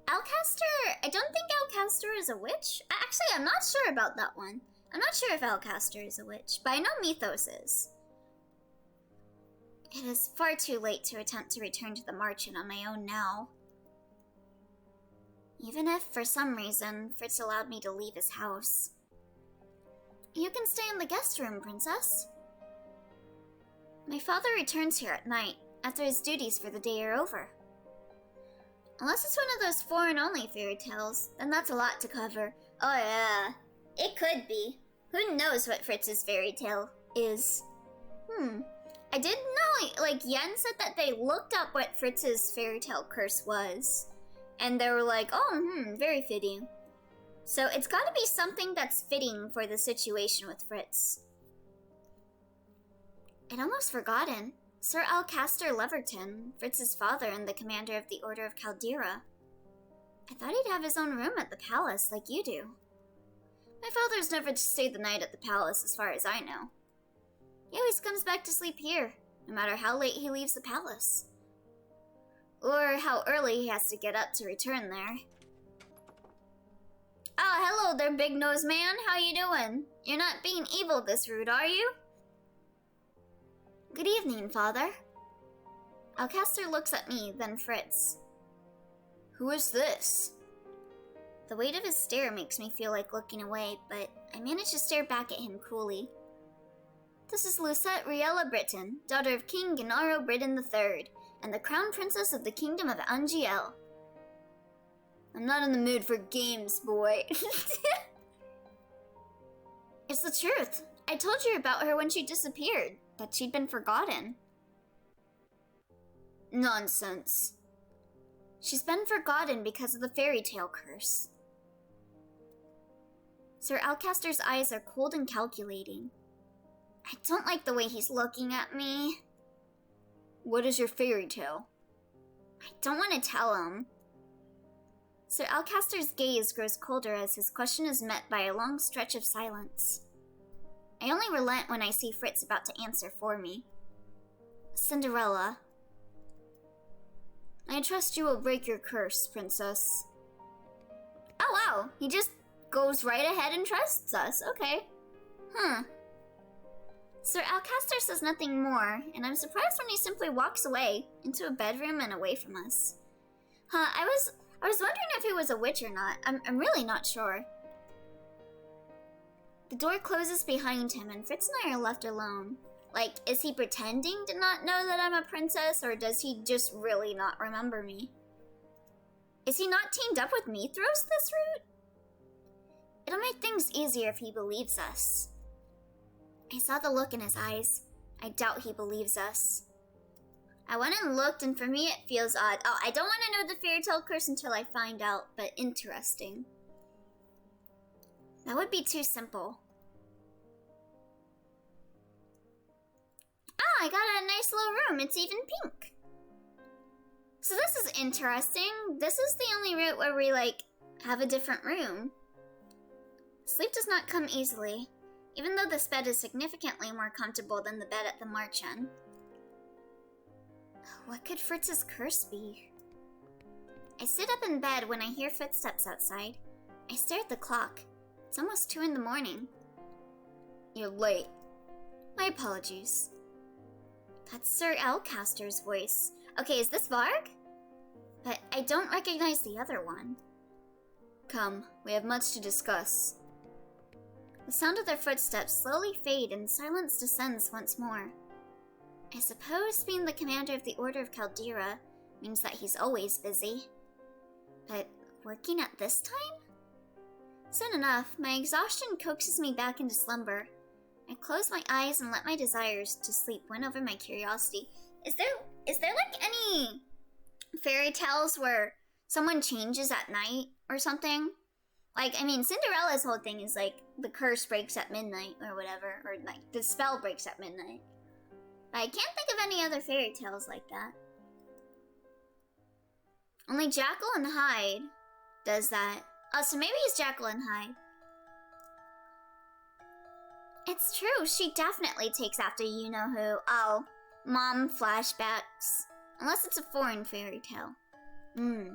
Speaker 1: Alcaster, I don't think Alcaster is a witch. Actually, I'm not sure about that one. I'm not sure if Alcaster is a witch, but I know Mithos is. It is far too late to attempt to return to the Marchen on my own now. Even if, for some reason, Fritz allowed me to leave his house. You can stay in the guest room, Princess. My father returns here at night, after his duties for the day are over. Unless it's one of those foreign-only fairy tales, then that's a lot to cover. Oh yeah, it could be. Who knows what Fritz's fairy tale is? I did know, like, Yen said that they looked up what Fritz's fairy tale curse was. And they were like, oh, very fitting. So it's gotta be something that's fitting for the situation with Fritz. I'd almost forgotten. Sir Alcaster Leverton, Fritz's father and the commander of the Order of Caldera. I thought he'd have his own room at the palace like you do. My father's never stayed the night at the palace as far as I know. He always comes back to sleep here, no matter how late he leaves the palace. Or how early he has to get up to return there. Oh, hello there, big nose man. How you doing? You're not being evil this rude, are you? Good evening, father. Alcaster looks at me, then Fritz. Who is this? The weight of his stare makes me feel like looking away, but I manage to stare back at him coolly. This is Lucette Riella Britton, daughter of King Gennaro Britton III, and the crown princess of the kingdom of Angiel. I'm not in the mood for games, boy. It's the truth. I told you about her when she disappeared, that she'd been forgotten. Nonsense. She's been forgotten because of the fairy tale curse. Sir Alcaster's eyes are cold and calculating. I don't like the way he's looking at me. What is your fairy tale? I don't want to tell him. Sir Alcaster's gaze grows colder as his question is met by a long stretch of silence. I only relent when I see Fritz about to answer for me. Cinderella. I trust you will break your curse, princess. Oh wow, he just goes right ahead and trusts us, okay. Sir Alcaster says nothing more, and I'm surprised when he simply walks away, into a bedroom and away from us. I was wondering if he was a witch or not. I'm really not sure. The door closes behind him, and Fritz and I are left alone. Like, is he pretending to not know that I'm a princess, or does he just really not remember me? Is he not teamed up with Mithros this route? It'll make things easier if he believes us. I saw the look in his eyes. I doubt he believes us. I went and looked, and for me it feels odd. Oh, I don't want to know the fairy tale curse until I find out, but interesting. That would be too simple. Oh, I got a nice little room. It's even pink. So this is interesting. This is the only route where we, have a different room. Sleep does not come easily, even though this bed is significantly more comfortable than the bed at the March Inn. What could Fritz's curse be? I sit up in bed when I hear footsteps outside. I stare at the clock. It's almost 2 in the morning. You're late. My apologies. That's Sir Alcaster's voice. Okay, is this Varg? But I don't recognize the other one. Come, we have much to discuss. The sound of their footsteps slowly fade and silence descends once more. I suppose being the commander of the Order of Caldera means that he's always busy. But working at this time? Soon enough, my exhaustion coaxes me back into slumber. I close my eyes and let my desires to sleep win over my curiosity. Is there any fairy tales where someone changes at night or something? Cinderella's whole thing is the curse breaks at midnight or whatever, or the spell breaks at midnight. But I can't think of any other fairy tales like that. Only Jekyll and Hyde does that. Oh, so maybe it's Jekyll and Hyde. It's true, she definitely takes after you-know-who. Oh, mom flashbacks. Unless it's a foreign fairy tale. I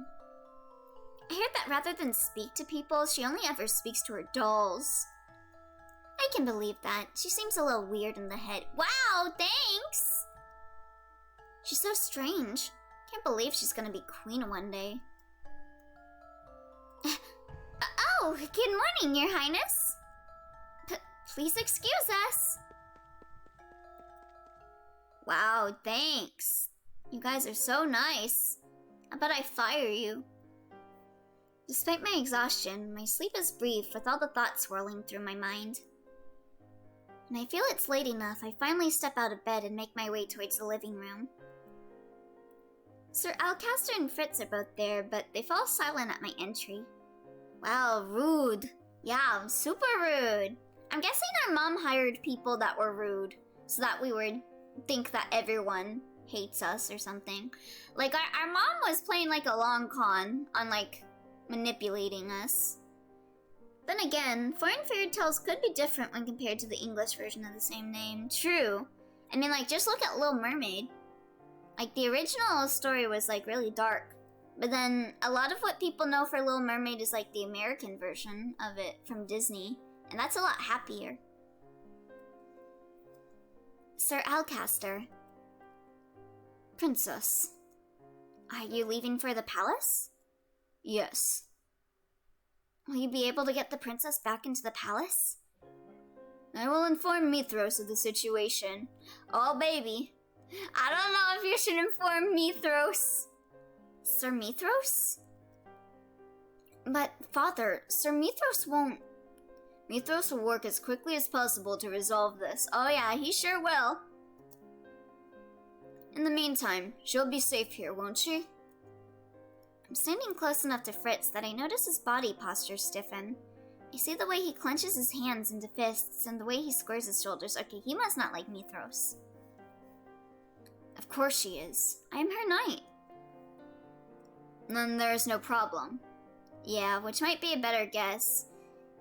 Speaker 1: heard that rather than speak to people, she only ever speaks to her dolls. I can believe that. She seems a little weird in the head. Wow, thanks! She's so strange. Can't believe she's gonna be queen one day. Oh, good morning, Your Highness. Please excuse us. Wow, thanks. You guys are so nice. How about I fire you? Despite my exhaustion, my sleep is brief with all the thoughts swirling through my mind. When I feel it's late enough, I finally step out of bed and make my way towards the living room. Sir Alcaster and Fritz are both there, but they fall silent at my entry. Wow, rude. Yeah, super rude. I'm guessing our mom hired people that were rude so that we would think that everyone hates us or something. Like, our mom was playing like a long con on like manipulating us. Then again, foreign fairy tales could be different when compared to the English version of the same name. True. I mean, like, just look at Little Mermaid. Like, the original story was like really dark. But then a lot of what people know for Little Mermaid is like the American version of it from Disney. And that's a lot happier. Sir Alcaster. Princess. Are you leaving for the palace? Yes. Will you be able to get the princess back into the palace? I will inform Mithros of the situation. Oh, baby. I don't know if you should inform Mithros. Sir Mithros? But, Father, Sir Mithros won't... Mithros will work as quickly as possible to resolve this. Oh yeah, he sure will. In the meantime, she'll be safe here, won't she? I'm standing close enough to Fritz that I notice his body posture stiffen. I see the way he clenches his hands into fists and the way he squares his shoulders. Okay, he must not like Mithros. Of course she is. I am her knight. Then there's no problem. Yeah, which might be a better guess.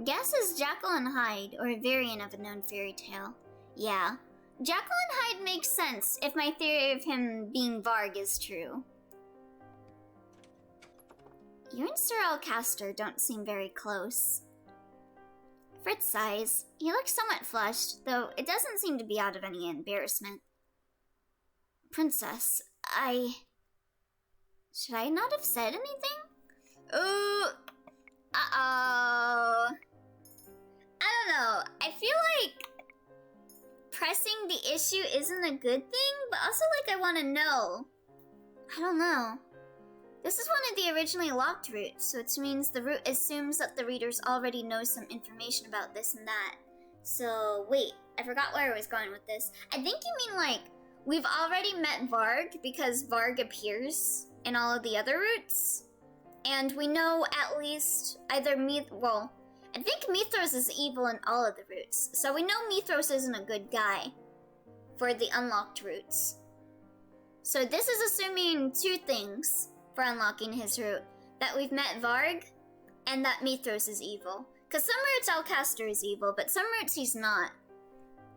Speaker 1: Guess is Jekyll and Hyde, or a variant of a known fairy tale. Yeah. Jekyll and Hyde makes sense if my theory of him being Varg is true. You and Sir Alcaster don't seem very close. Fritz sighs. He looks somewhat flushed, though it doesn't seem to be out of any embarrassment. Princess, should I not have said anything? Ooh. Uh-oh. I don't know. I feel like pressing the issue isn't a good thing, but also like I want to know. I don't know. This is one of the originally locked routes, which means the route assumes that the readers already know some information about this and that. So, wait, I forgot where I was going with this. I think you mean like, we've already met Varg because Varg appears in all of the other routes. And we know at least either I think Mithros is evil in all of the routes. So we know Mithros isn't a good guy for the unlocked routes. So this is assuming two things for unlocking his route. That we've met Varg, and that Mithros is evil. Because some routes Alcaster is evil, but some routes he's not.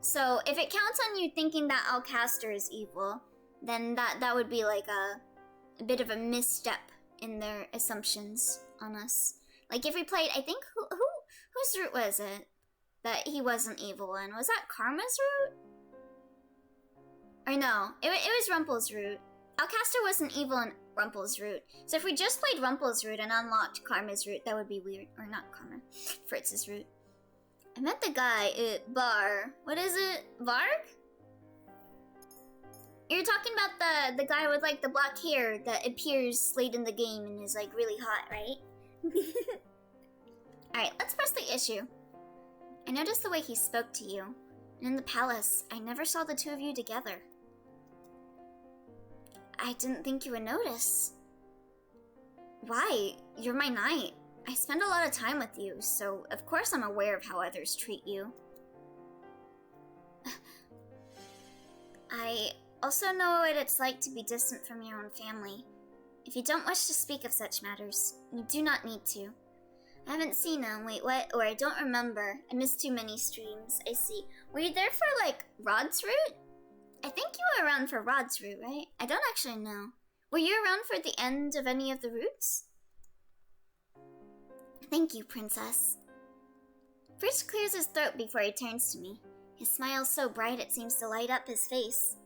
Speaker 1: So if it counts on you thinking that Alcaster is evil, then that would be like a bit of a misstep in their assumptions on us. Like if we played, I think, whose route was it that he wasn't evil in? Was that Karma's route? Or no, it was Rumpel's route. Alcaster wasn't evil in Rumpel's route. So if we just played Rumpel's route and unlocked Karma's route, that would be weird. Or not Karma, Fritz's route. I met the guy at Bar. What is it? Varg? You're talking about the guy with like the black hair that appears late in the game and is like really hot, right? Alright, let's press the issue. I noticed the way he spoke to you. And in the palace, I never saw the two of you together. I didn't think you would notice. Why? You're my knight. I spend a lot of time with you, so of course I'm aware of how others treat you. I also know what it's like to be distant from your own family. If you don't wish to speak of such matters, you do not need to. I haven't seen them. Wait, what? Or I don't remember. I missed too many streams. I see. Were you there for, like, Rod's route? I think you were around for Rod's route, right? I don't actually know. Were you around for the end of any of the routes? Thank you, Princess. Fritz clears his throat before he turns to me. His smile's so bright it seems to light up his face.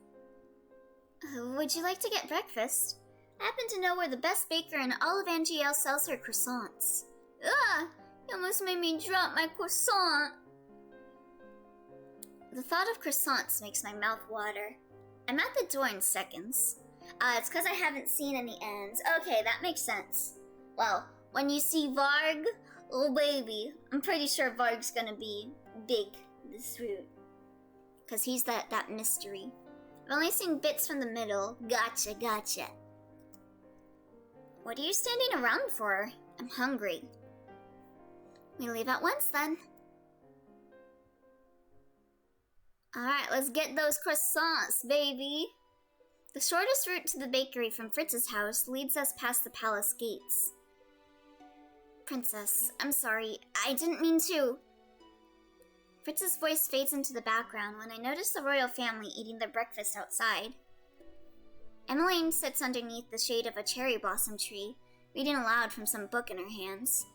Speaker 1: Would you like to get breakfast? I happen to know where the best baker in all of Angiel sells her croissants. Ugh! You almost made me drop my croissant! The thought of croissants makes my mouth water. I'm at the door in seconds. It's because I haven't seen any ends. Okay, that makes sense. Well, when you see Varg, oh baby, I'm pretty sure Varg's gonna be big this route. Because he's that mystery. I've only seen bits from the middle. Gotcha, gotcha. What are you standing around for? I'm hungry. We leave at once then. Alright, let's get those croissants, baby. The shortest route to the bakery from Fritz's house leads us past the palace gates. Princess, I'm sorry. I didn't mean to. Fritz's voice fades into the background when I notice the royal family eating their breakfast outside. Emmeline sits underneath the shade of a cherry blossom tree, reading aloud from some book in her hands.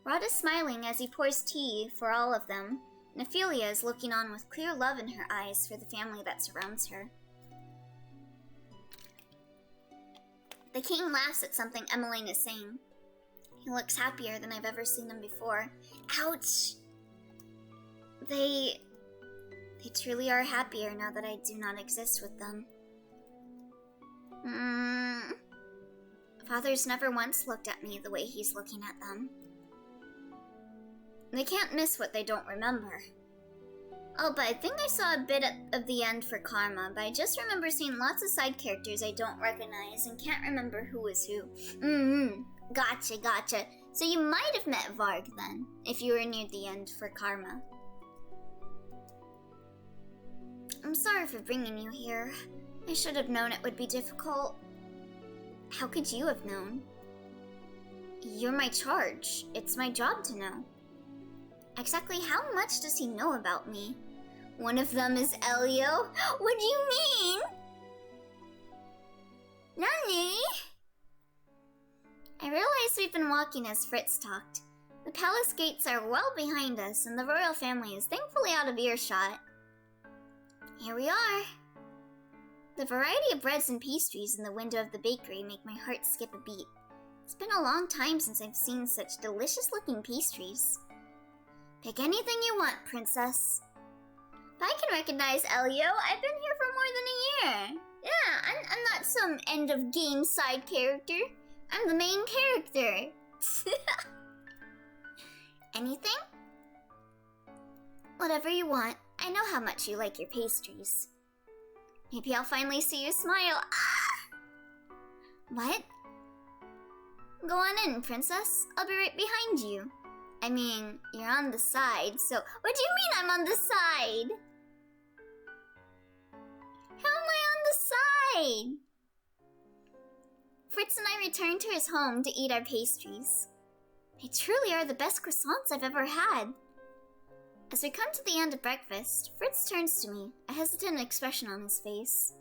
Speaker 1: Rod is smiling as he pours tea for all of them, and Ophelia is looking on with clear love in her eyes for the family that surrounds her. The king laughs at something Emmeline is saying. He looks happier than I've ever seen him before. Ouch! They truly are happier now that I do not exist with them. Father's never once looked at me the way he's looking at them. They can't miss what they don't remember. Oh, but I think I saw a bit of the end for Karma, but I just remember seeing lots of side characters I don't recognize and can't remember who is who. Gotcha. So you might have met Varg then, if you were near the end for Karma. I'm sorry for bringing you here. I should have known it would be difficult. How could you have known? You're my charge. It's my job to know. Exactly how much does he know about me? One of them is Elio? What do you mean? Nani? I realize we've been walking as Fritz talked. The palace gates are well behind us, and the royal family is thankfully out of earshot. Here we are. The variety of breads and pastries in the window of the bakery make my heart skip a beat. It's been a long time since I've seen such delicious-looking pastries. Pick anything you want, princess. But I can recognize Elio. I've been here for more than a year. Yeah, I'm not some end-of-game side character. I'm the main character. Anything? Whatever you want. I know how much you like your pastries. Maybe I'll finally see you smile. Ah! What? Go on in, princess. I'll be right behind you. I mean, you're on the side, so... What do you mean I'm on the side? How am I on the side? Fritz and I return to his home to eat our pastries. They truly are the best croissants I've ever had. As we come to the end of breakfast, Fritz turns to me, a hesitant expression on his face.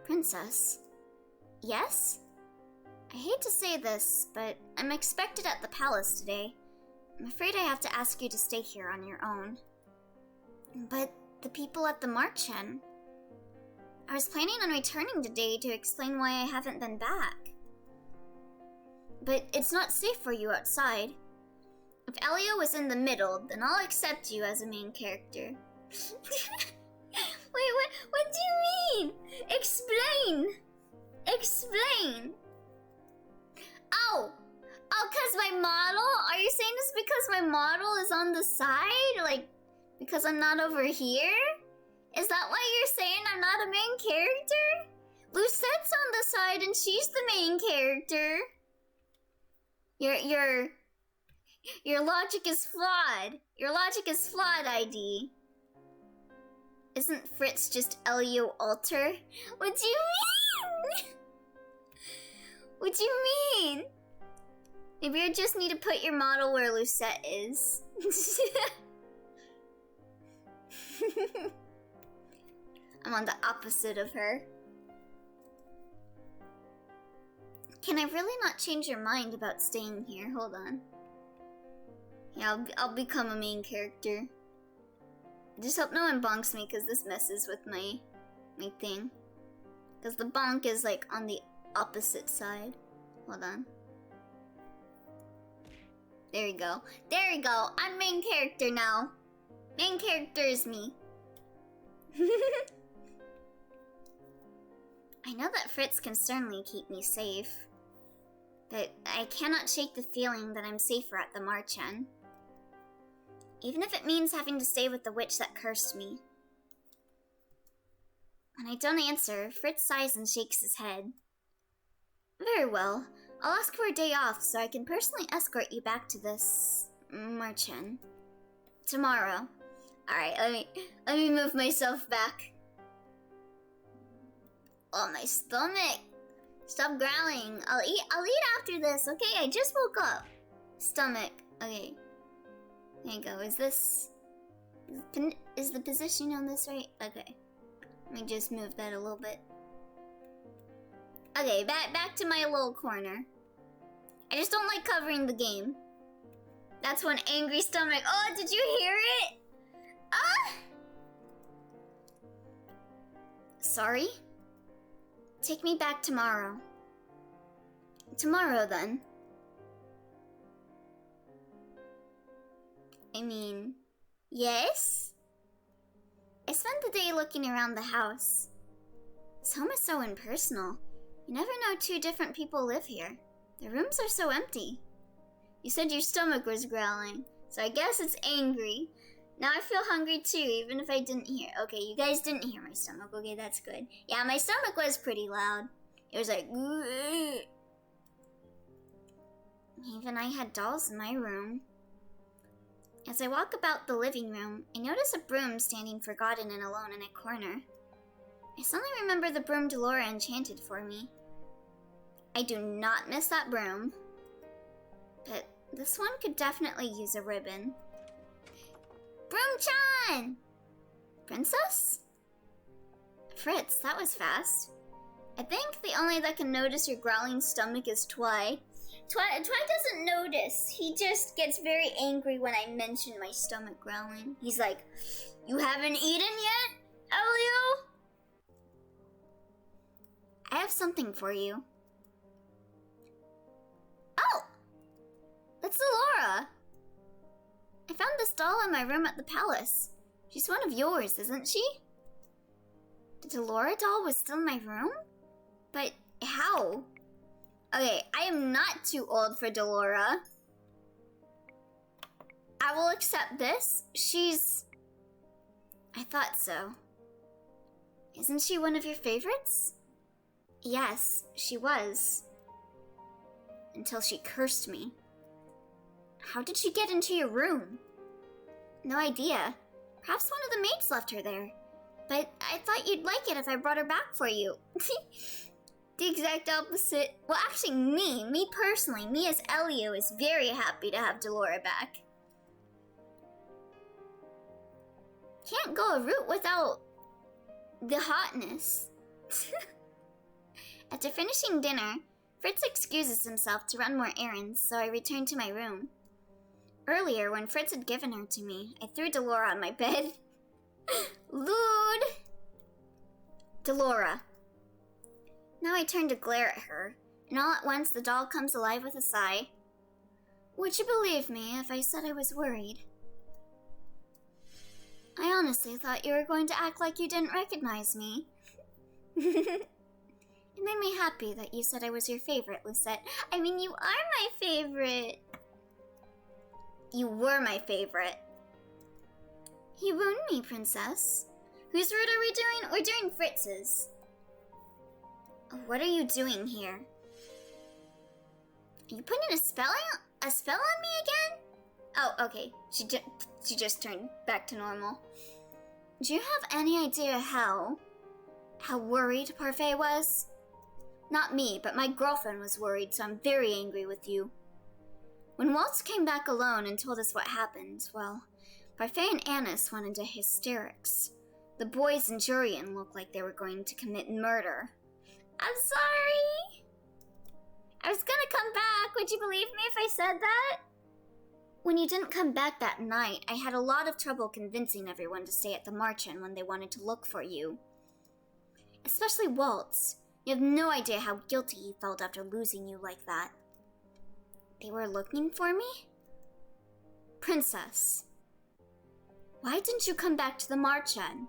Speaker 1: Princess? Yes? I hate to say this, but I'm expected at the palace today. I'm afraid I have to ask you to stay here on your own. But the people at the Marchen... I was planning on returning today to explain why I haven't been back. But it's not safe for you outside. If Elio was in the middle, then I'll accept you as a main character. Wait, what do you mean? Explain! Explain! Oh, 'cause my model? Are you saying this because my model is on the side? Like, because I'm not over here? Is that why you're saying I'm not a main character? Lucettes on the side and she's the main character. Your logic is flawed. Your logic is flawed, ID. Isn't Fritz just Elio Alter? What do you mean? What do you mean? Maybe I just need to put your model where Lucette is. I'm on the opposite of her. Can I really not change your mind about staying here? Hold on. Yeah, I'll become a main character. Just hope no one bonks me because this messes with my thing. Because the bonk is like on the opposite side. Hold on. There you go. There you go. I'm main character now. Main character is me. I know that Fritz can certainly keep me safe. But I cannot shake the feeling that I'm safer at the Marchen. Even if it means having to stay with the witch that cursed me. When I don't answer, Fritz sighs and shakes his head. Very well. I'll ask for a day off so I can personally escort you back to this march-in. Tomorrow. Alright, let me move myself back. Oh, my stomach. Stop growling. I'll eat after this, okay? I just woke up. Stomach. Okay. There you go. Is the position on this right? Okay. Let me just move that a little bit. Okay, back to my little corner. I just don't like covering the game. That's one angry stomach. Oh, did you hear it? Ah! Sorry? Take me back tomorrow. Tomorrow, then. I mean, yes? I spent the day looking around the house. This home is so impersonal. You never know two different people live here. The rooms are so empty. You said your stomach was growling, so I guess it's angry. Now I feel hungry too, even if I didn't hear. Okay, you guys didn't hear my stomach. Okay, that's good. Yeah, my stomach was pretty loud. It was like... Even I had dolls in my room. As I walk about the living room, I notice a broom standing forgotten and alone in a corner. I suddenly remember the broom Delora enchanted for me. I do not miss that broom. But this one could definitely use a ribbon. Broom-chan! Princess? Fritz, that was fast. I think the only that can notice your growling stomach is Twy. Twy doesn't notice. He just gets very angry when I mention my stomach growling. He's like, you haven't eaten yet, Elio? I have something for you. Oh! That's Delora! I found this doll in my room at the palace. She's one of yours, isn't she? The Delora doll was still in my room? But how? Okay, I am not too old for Delora. I will accept this. She's... I thought so. Isn't she one of your favorites? Yes, she was. Until she cursed me. How did she get into your room? No idea. Perhaps one of the maids left her there. But I thought you'd like it if I brought her back for you. The exact opposite. Well, actually me personally, me as Elio is very happy to have Delora back. Can't go a route without the hotness. After finishing dinner, Fritz excuses himself to run more errands, so I return to my room. Earlier, when Fritz had given her to me, I threw Delora on my bed. Lewd! Delora. Now I turn to glare at her, and all at once the doll comes alive with a sigh. Would you believe me if I said I was worried? I honestly thought you were going to act like you didn't recognize me. It made me happy that you said I was your favorite, Lucette. I mean, you are my favorite. You were my favorite. You wound me, princess. Whose route are we doing? We're doing Fritz's. What are you doing here? Are you putting a spell on me again? Oh, okay. She just turned back to normal. Do you have any idea how worried Parfait was? Not me, but my girlfriend was worried, so I'm very angry with you. When Waltz came back alone and told us what happened, well, Parfait and Annis went into hysterics. The boys and Jurian looked like they were going to commit murder. I'm sorry! I was gonna come back. Would you believe me if I said that? When you didn't come back that night, I had a lot of trouble convincing everyone to stay at the March-In when they wanted to look for you. Especially Waltz. You have no idea how guilty he felt after losing you like that. They were looking for me? Princess. Why didn't you come back to the March-In?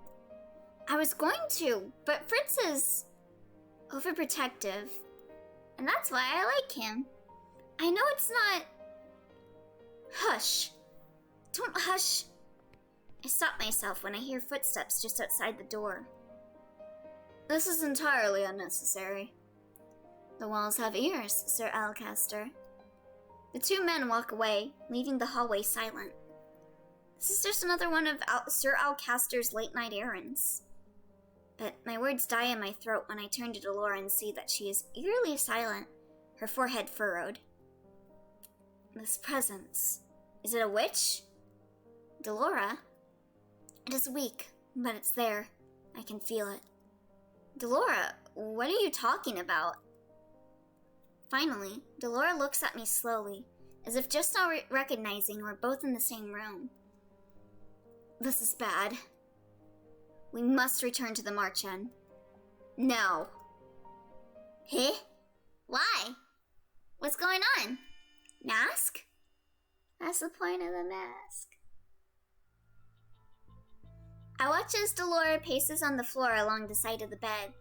Speaker 1: I was going to, but Fritz is overprotective. And that's why I like him. I know it's not... Hush. Don't hush. I stop myself when I hear footsteps just outside the door. This is entirely unnecessary. The walls have ears, Sir Alcaster. The two men walk away, leaving the hallway silent. This is just another one of Sir Alcaster's late-night errands. But my words die in my throat when I turn to Delora and see that she is eerily silent, her forehead furrowed. This presence. Is it a witch? Delora? It is weak, but it's there. I can feel it. Delora, what are you talking about? Finally, Delora looks at me slowly, as if just now recognizing we're both in the same room. This is bad. We must return to the Marchen. No. Huh? Why? What's going on? Mask? That's the point of the mask. I watch as Delora paces on the floor along the side of the bed.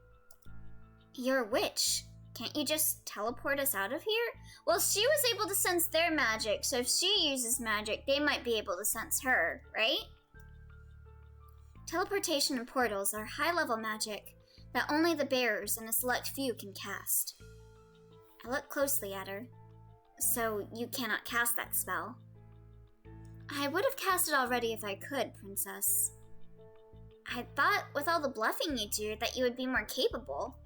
Speaker 1: You're a witch. Can't you just teleport us out of here? Well, she was able to sense their magic, so if she uses magic, they might be able to sense her, right? Teleportation and portals are high-level magic that only the bearers and a select few can cast. I look closely at her. So you cannot cast that spell. I would have cast it already if I could, Princess. I thought with all the bluffing you do that you would be more capable.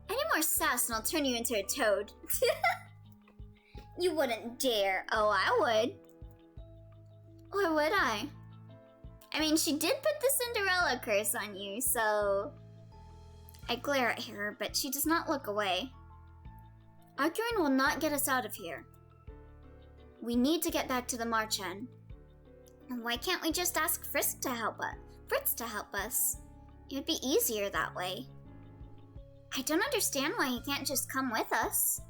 Speaker 1: Any more sass and I'll turn you into a toad. You wouldn't dare. Oh, I would. Or would I? I mean, she did put the Cinderella curse on you, so... I glare at her, but she does not look away. Arguing will not get us out of here. We need to get back to the Marchen. And why can't we just ask Fritz to help us? It would be easier that way. I don't understand why he can't just come with us.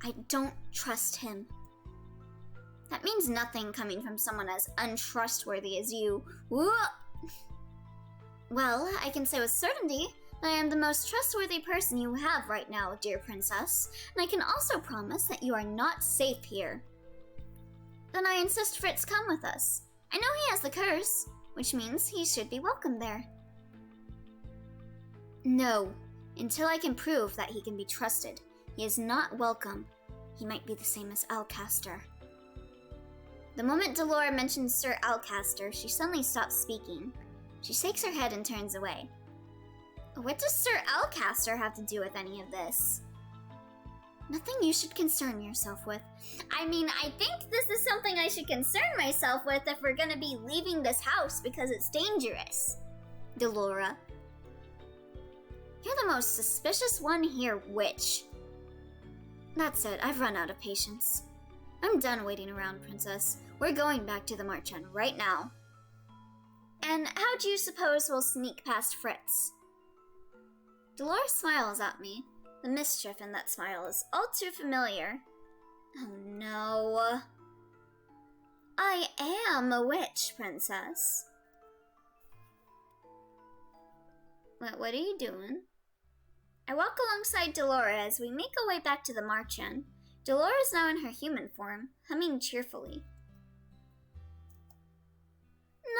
Speaker 1: I don't trust him. That means nothing coming from someone as untrustworthy as you. Whoa! Well, I can say with certainty that I am the most trustworthy person you have right now, dear princess, and I can also promise that you are not safe here. Then I insist Fritz come with us. I know he has the curse, which means he should be welcome there. No, until I can prove that he can be trusted, he is not welcome. He might be the same as Alcaster. The moment Delora mentions Sir Alcaster, she suddenly stops speaking. She shakes her head and turns away. What does Sir Alcaster have to do with any of this? Nothing you should concern yourself with. I mean, I think this is something I should concern myself with if we're gonna be leaving this house because it's dangerous. Delora. You're the most suspicious one here, witch. That's it, I've run out of patience. I'm done waiting around, Princess. We're going back to the Marchen right now. And how do you suppose we'll sneak past Fritz? Delora smiles at me. The mischief in that smile is all too familiar. Oh no. I am a witch, Princess. What are you doing? I walk alongside Delora as we make our way back to the Marchen. Delora is now in her human form, humming cheerfully.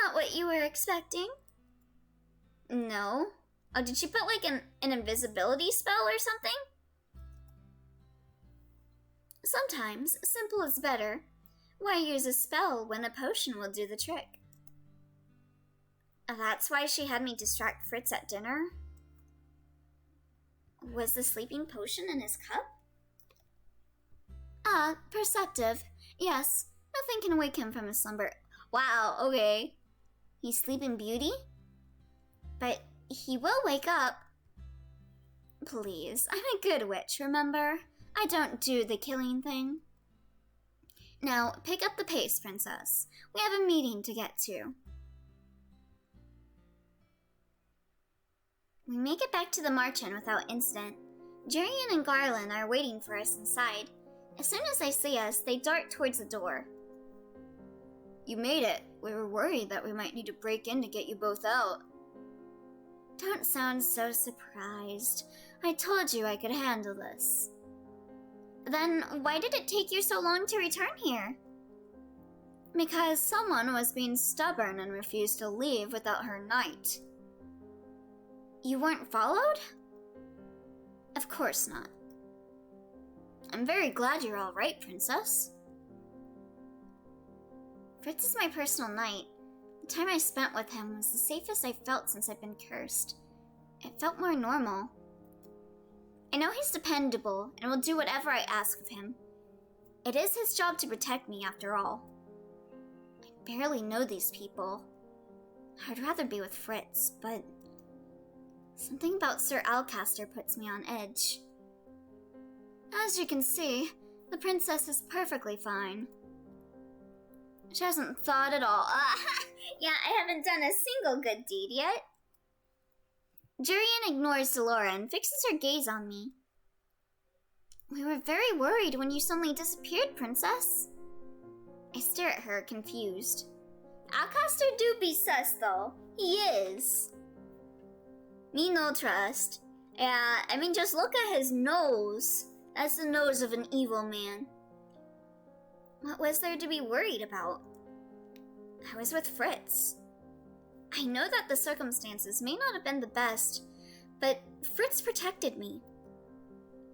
Speaker 1: Not what you were expecting? No. Oh, did she put like an invisibility spell or something? Sometimes, simple is better. Why use a spell when a potion will do the trick? That's why she had me distract Fritz at dinner? Was the sleeping potion in his cup? Perceptive. Yes, nothing can wake him from his slumber. Wow, okay. He's Sleeping Beauty? But he will wake up. Please, I'm a good witch, remember? I don't do the killing thing. Now, pick up the pace, Princess. We have a meeting to get to. We make it back to the Marchen without incident. Jurian and Garland are waiting for us inside. As soon as they see us, they dart towards the door. You made it. We were worried that we might need to break in to get you both out. Don't sound so surprised. I told you I could handle this. Then why did it take you so long to return here? Because someone was being stubborn and refused to leave without her knight. You weren't followed? Of course not. I'm very glad you're all right, Princess. Fritz is my personal knight. The time I spent with him was the safest I've felt since I've been cursed. It felt more normal. I know he's dependable and will do whatever I ask of him. It is his job to protect me, after all. I barely know these people. I'd rather be with Fritz, but something about Sir Alcaster puts me on edge. As you can see, the princess is perfectly fine. She hasn't thought at all. Yeah, I haven't done a single good deed yet. Jurian ignores Delora and fixes her gaze on me. We were very worried when you suddenly disappeared, Princess. I stare at her, confused. Alcaster do be sus, though. He is. Me no trust. Yeah, I mean, just look at his nose. That's the nose of an evil man. What was there to be worried about? I was with Fritz. I know that the circumstances may not have been the best, but Fritz protected me.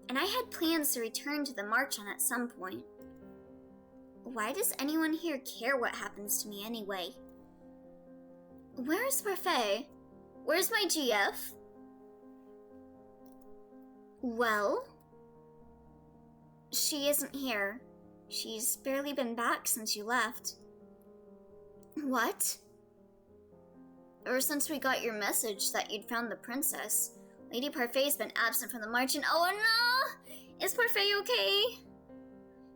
Speaker 1: And I had plans to return to the Marchand at some point. Why does anyone here care what happens to me anyway? Where's Parfait? Where's my GF? Well? She isn't here. She's barely been back since you left. What? Ever since we got your message that you'd found the princess, Lady Parfait's been absent from the Marchand. Oh no! Is Parfait okay?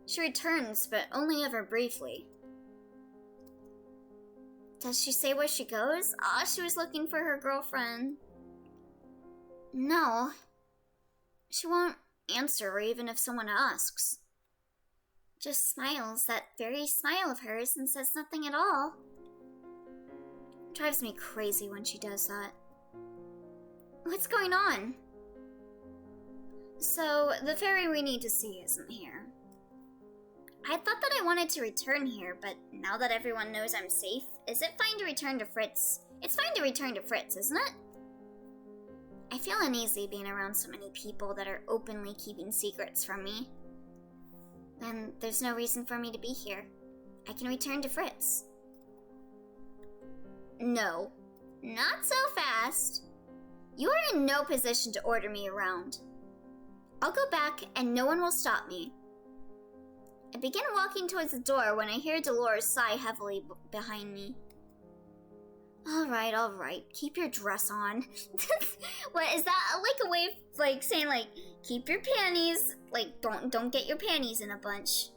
Speaker 1: She returns, but only ever briefly. Does she say where she goes? She was looking for her girlfriend. No. She won't answer even if someone asks. Just smiles, that very smile of hers, and says nothing at all. It drives me crazy when she does that. What's going on? So, the fairy we need to see isn't here. I thought that I wanted to return here, but now that everyone knows I'm safe, is it fine to return to Fritz? It's fine to return to Fritz, isn't it? I feel uneasy being around so many people that are openly keeping secrets from me. Then there's no reason for me to be here. I can return to Fritz. No, not so fast. You are in no position to order me around. I'll go back and no one will stop me. I begin walking towards the door when I hear Dolores sigh heavily behind me. All right, keep your dress on. What, is that like a way of like saying like, keep your panties, like don't get your panties in a bunch.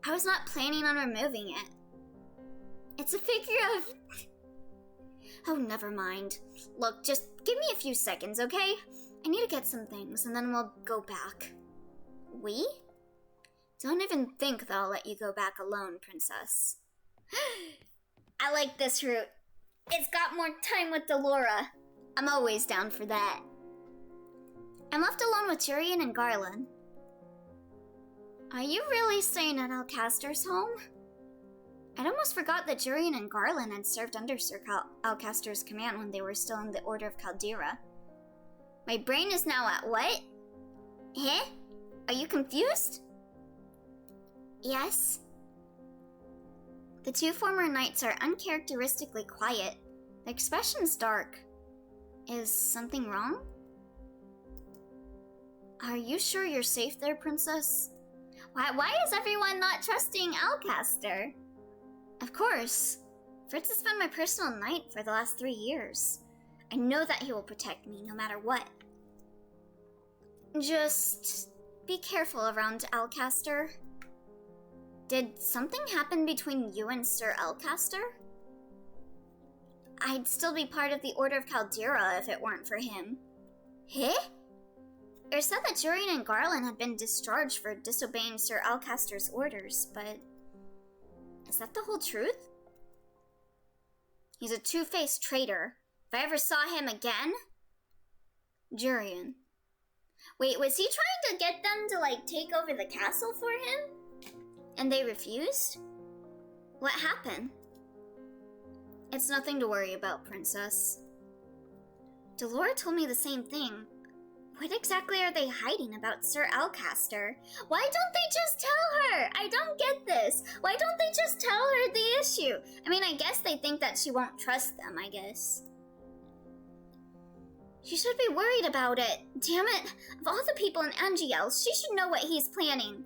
Speaker 1: I was not planning on removing it. It's a figure of... Oh, never mind. Look, just give me a few seconds, okay? I need to get some things and then we'll go back. We? Don't even think that I'll let you go back alone, Princess. I like this route. It's got more time with Delora. I'm always down for that. I'm left alone with Jurian and Garland. Are you really staying at Alcaster's home? I'd almost forgot that Jurian and Garland had served under Sir Alcaster's command when they were still in the Order of Caldera. My brain is now at what? Huh? Are you confused? Yes. The two former knights are uncharacteristically quiet. Their expression's dark. Is something wrong? Are you sure you're safe there, Princess? Why is everyone not trusting Alcaster? Of course. Fritz has been my personal knight for the last 3 years. I know that he will protect me no matter what. Just be careful around Alcaster. Did something happen between you and Sir Alcaster? I'd still be part of the Order of Caldera if it weren't for him. Huh? It was said that Jurian and Garland had been discharged for disobeying Sir Alcaster's orders, but... is that the whole truth? He's a two-faced traitor. If I ever saw him again... Jurian. Wait, was he trying to get them to, like, take over the castle for him? And they refused? What happened? It's nothing to worry about, Princess. Delora told me the same thing. What exactly are they hiding about Sir Alcaster? Why don't they just tell her? I don't get this. Why don't they just tell her the issue? I mean, I guess they think that she won't trust them, I guess. She should be worried about it. Damn it. Of all the people in Angiel, she should know what he's planning.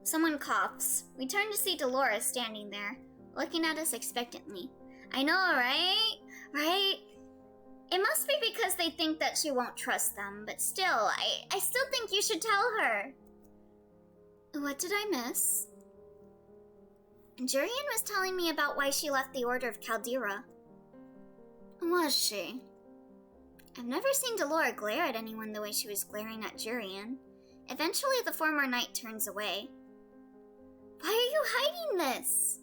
Speaker 1: Someone coughs. We turn to see Dolores standing there, looking at us expectantly. I know, right? Right? It must be because they think that she won't trust them, but still, I still think you should tell her. What did I miss? Jurian was telling me about why she left the Order of Caldera. Was she? I've never seen Delora glare at anyone the way she was glaring at Jurian. Eventually, the former knight turns away. Why are you hiding this?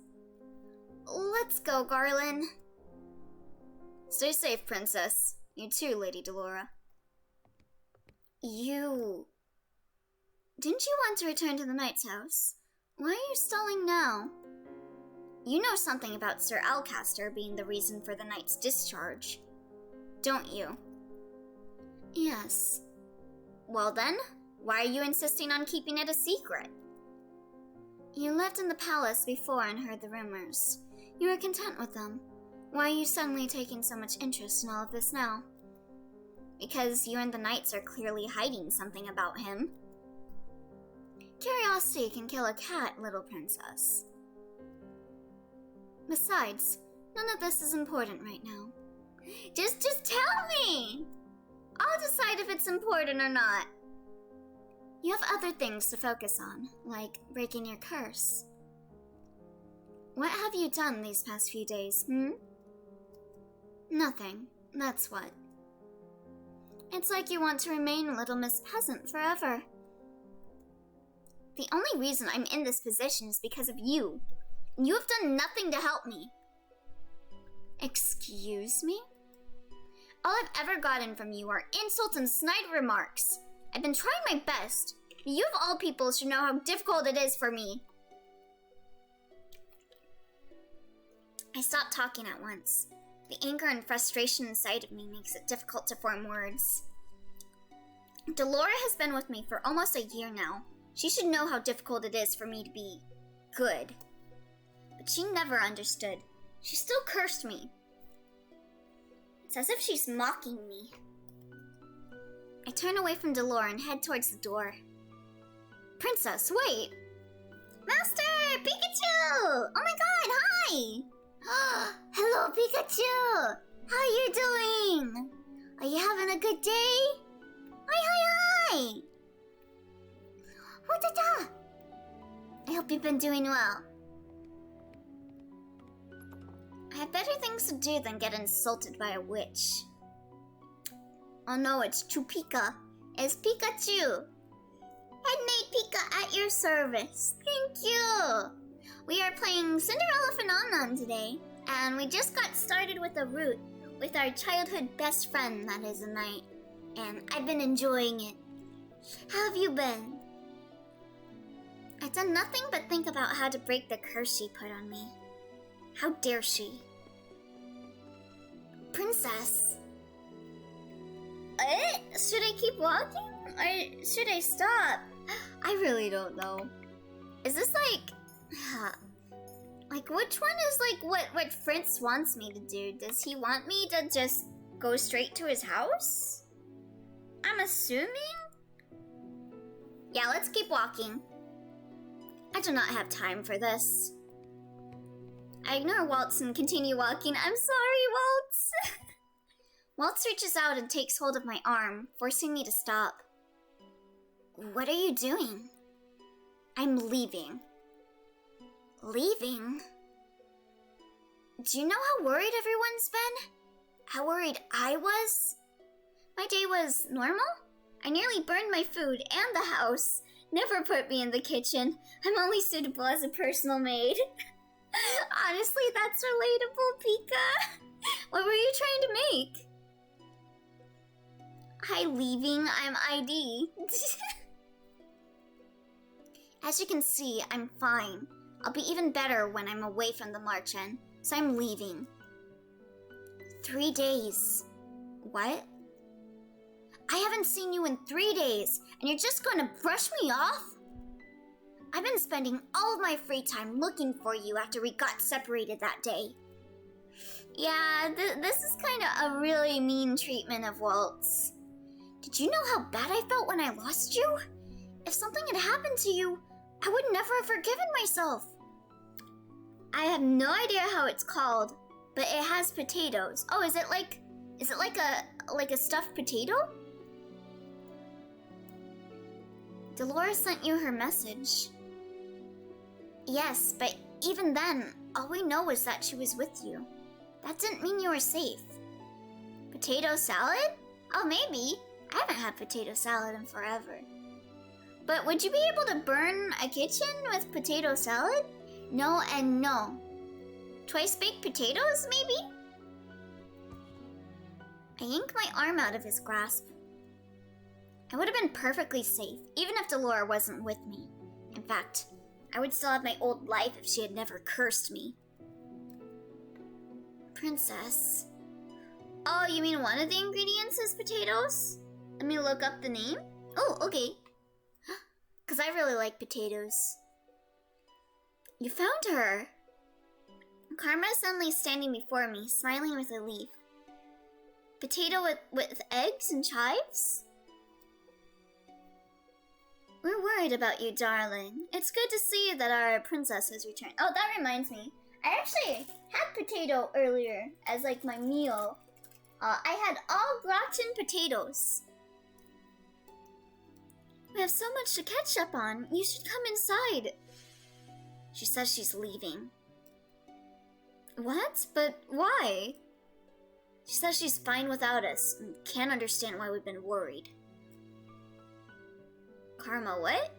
Speaker 1: Let's go, Garland. Stay safe, Princess. You too, Lady Delora. You... Didn't you want to return to the knight's house? Why are you stalling now? You know something about Sir Alcaster being the reason for the knight's discharge, don't you? Yes. Well then, why are you insisting on keeping it a secret? You lived in the palace before and heard the rumors. You were content with them. Why are you suddenly taking so much interest in all of this now? Because you and the knights are clearly hiding something about him. Curiosity can kill a cat, little princess. Besides, none of this is important right now. Just tell me! I'll decide if it's important or not. You have other things to focus on, like breaking your curse. What have you done these past few days, Nothing, that's what. It's like you want to remain Little Miss Peasant forever. The only reason I'm in this position is because of you. You have done nothing to help me. Excuse me? All I've ever gotten from you are insults and snide remarks. I've been trying my best, but you of all people should know how difficult it is for me. I stopped talking at once. The anger and frustration inside of me makes it difficult to form words. Delora has been with me for almost a year now. She should know how difficult it is for me to be good. But she never understood. She still cursed me. It's as if she's mocking me. I turn away from Delora and head towards the door. Princess, wait! Master! Pikachu! Oh my god, hi! Hello, Pikachu! How you doing? Are you having a good day? Hi! What-da-da! I hope you've been doing well. I have better things to do than get insulted by a witch. Oh no, it's Chupika. It's Pikachu. Headmaid Pika at your service. Thank you. We are playing Cinderella Phenomenon today, and we just got started with a route with our childhood best friend that is a knight, and I've been enjoying it. How have you been? I've done nothing but think about how to break the curse she put on me. How dare she? Princess. Should I keep walking? Or should I stop? I really don't know. Is this like which one is like what Fritz wants me to do? Does he want me to just go straight to his house? I'm assuming? Yeah, let's keep walking. I do not have time for this. I ignore Waltz and continue walking. I'm sorry, Waltz. Waltz reaches out and takes hold of my arm, forcing me to stop. What are you doing? I'm leaving. Leaving? Do you know how worried everyone's been? How worried I was? My day was normal? I nearly burned my food and the house. Never put me in the kitchen. I'm only suitable as a personal maid. Honestly, that's relatable, Pika. What were you trying to make? Hi, leaving. I'm ID. As you can see, I'm fine. I'll be even better when I'm away from the Marchen, so I'm leaving. 3 days. What? I haven't seen you in 3 days, and you're just gonna brush me off? I've been spending all of my free time looking for you after we got separated that day. Yeah, this is kind of a really mean treatment of Waltz. Did you know how bad I felt when I lost you? If something had happened to you, I would never have forgiven myself. I have no idea how it's called, but it has potatoes. Oh, is it like a stuffed potato? Dolores sent you her message. Yes, but even then, all we know is that she was with you. That didn't mean you were safe. Potato salad? Oh, maybe. I haven't had potato salad in forever. But would you be able to burn a kitchen with potato salad? No and no. Twice baked potatoes, maybe? I yanked my arm out of his grasp. I would have been perfectly safe, even if Delora wasn't with me. In fact, I would still have my old life if she had never cursed me. Princess. Oh, you mean one of the ingredients is potatoes? Let me look up the name. Oh, okay. Because I really like potatoes. You found her. Karma is suddenly standing before me, smiling with relief. Potato with eggs and chives? We're worried about you, darling. It's good to see that our princess has returned. Oh, that reminds me. I actually had potato earlier as like my meal. I had all gratin potatoes. We have so much to catch up on. You should come inside. She says she's leaving. What? But why? She says she's fine without us and can't understand why we've been worried. Karma, what?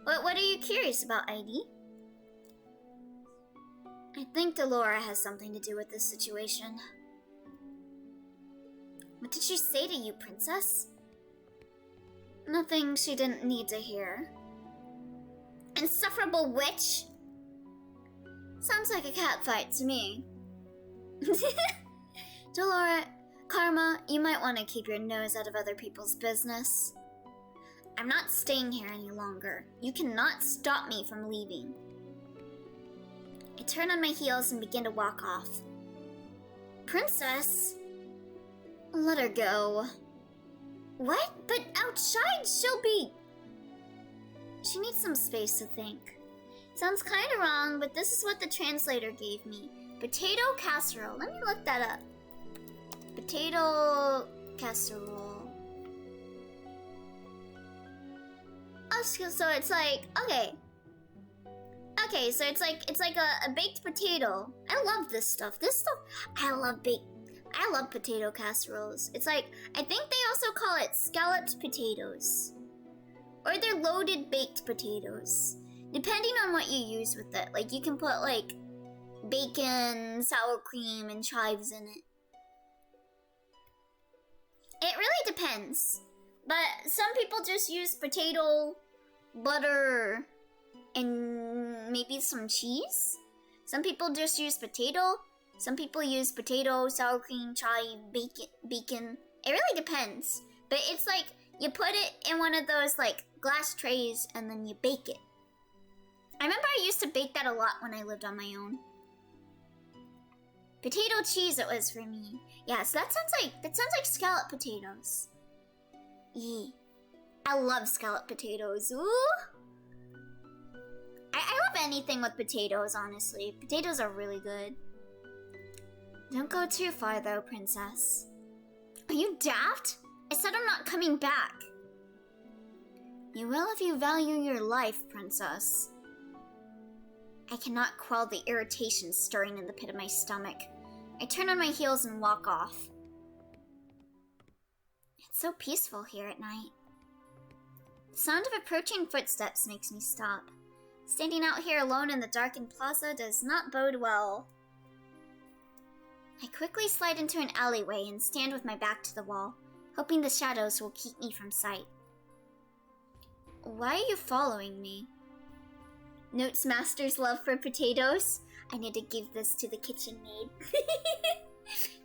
Speaker 1: What are you curious about, ID? I think Delora has something to do with this situation. What did she say to you, princess? Nothing she didn't need to hear. Insufferable witch! Sounds like a catfight to me. Delora, Karma, you might want to keep your nose out of other people's business. I'm not staying here any longer. You cannot stop me from leaving. I turn on my heels and begin to walk off. Princess? Let her go. What? But outside she'll be... She needs some space to think. Sounds kinda wrong, but this is what the translator gave me. Potato casserole. Let me look that up. Potato casserole. Oh, so it's like, okay. Okay, so it's like a baked potato. I love this stuff. I love potato casseroles. It's like, I think they also call it scalloped potatoes. Or they're loaded baked potatoes. Depending on what you use with it. Like, you can put, like, bacon, sour cream, and chives in it. It really depends. But some people just use potato, butter, and maybe some cheese. Some people just use potato. Some people use potato, sour cream, chive, bacon. It really depends. But it's like, you put it in one of those, like, glass trays, and then you bake it. I remember I used to bake that a lot when I lived on my own. Potato cheese it was for me. Yeah, so that sounds like scalloped potatoes. Yee. I love scalloped potatoes. Ooh. I love anything with potatoes, honestly. Potatoes are really good. Don't go too far though, princess. Are you daft? I said I'm not coming back. You will if you value your life, princess. I cannot quell the irritation stirring in the pit of my stomach. I turn on my heels and walk off. It's so peaceful here at night. The sound of approaching footsteps makes me stop. Standing out here alone in the darkened plaza does not bode well. I quickly slide into an alleyway and stand with my back to the wall, hoping the shadows will keep me from sight. Why are you following me? Notes Master's love for potatoes. I need to give this to the kitchen maid.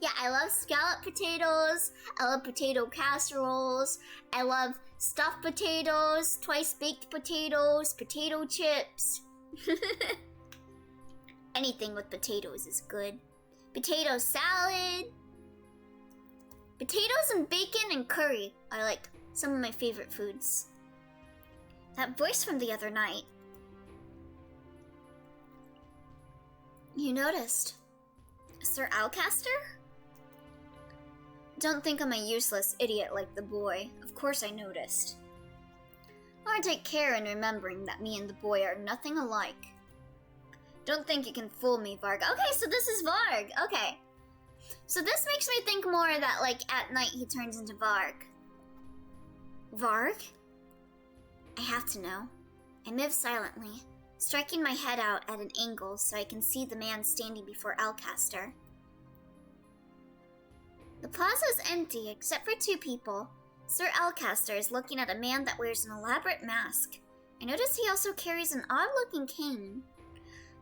Speaker 1: Yeah, I love scalloped potatoes. I love potato casseroles. I love stuffed potatoes, twice-baked potatoes, potato chips. Anything with potatoes is good. Potato salad. Potatoes and bacon and curry are like some of my favorite foods. That voice from the other night. You noticed. Sir Alcaster? Don't think I'm a useless idiot like the boy. Of course I noticed. I want to take care in remembering that me and the boy are nothing alike. Don't think you can fool me, Varg. Okay, so this is Varg. Okay. So this makes me think more that, like, at night he turns into Varg. Varg? I have to know. I move silently, striking my head out at an angle so I can see the man standing before Alcaster. The plaza is empty except for 2 people. Sir Alcaster is looking at a man that wears an elaborate mask. I notice he also carries an odd-looking cane.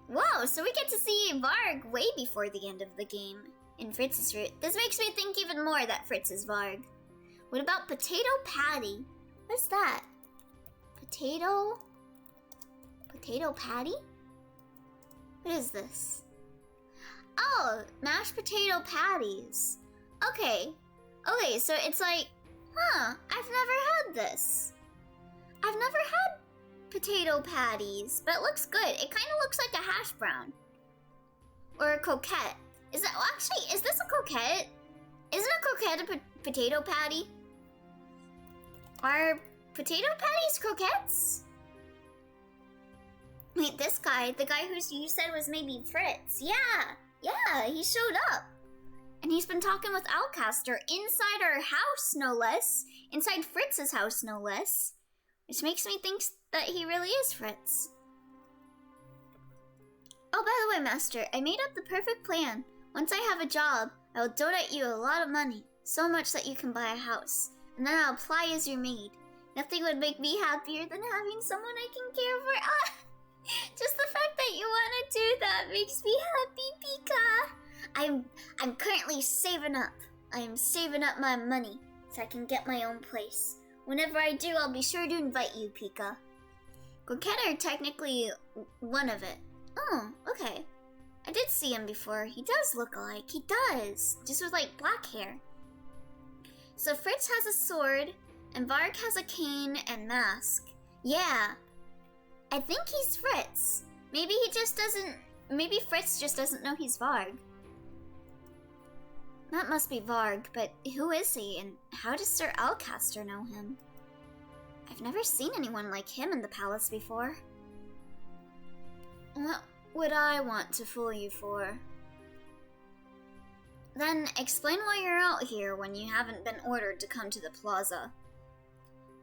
Speaker 1: Whoa, so we get to see Varg way before the end of the game in Fritz's route. This makes me think even more that Fritz is Varg. What about potato patty? What's that? Potato patty? What is this? Oh, mashed potato patties. Okay, so it's like, I've never had this. I've never had potato patties, but it looks good. It kind of looks like a hash brown. Or a croquette. Is that, well, actually, is this a croquette? Isn't a croquette a potato patty? Are potato patties croquettes? Wait, this guy, the guy who you said was maybe Fritz. Yeah, he showed up. And he's been talking with Alcaster inside our house, no less. Inside Fritz's house, no less. Which makes me think that he really is Fritz. Oh, by the way, Master, I made up the perfect plan. Once I have a job, I will donate you a lot of money. So much that you can buy a house. And then I'll apply as your maid. Nothing would make me happier than having someone I can care for. Just the fact that you want to do that makes me happy, Pika. I'm currently saving up. I am saving up my money so I can get my own place. Whenever I do, I'll be sure to invite you, Pika. Croquette are technically one of it. Oh, okay. I did see him before. He does look alike. He does. Just with, like, black hair. So Fritz has a sword, and Varg has a cane and mask. Yeah. I think he's Fritz. Maybe he just doesn't... Maybe Fritz just doesn't know he's Varg. That must be Varg, but who is he, and how does Sir Alcaster know him? I've never seen anyone like him in the palace before. What would I want to fool you for? Then explain why you're out here when you haven't been ordered to come to the plaza.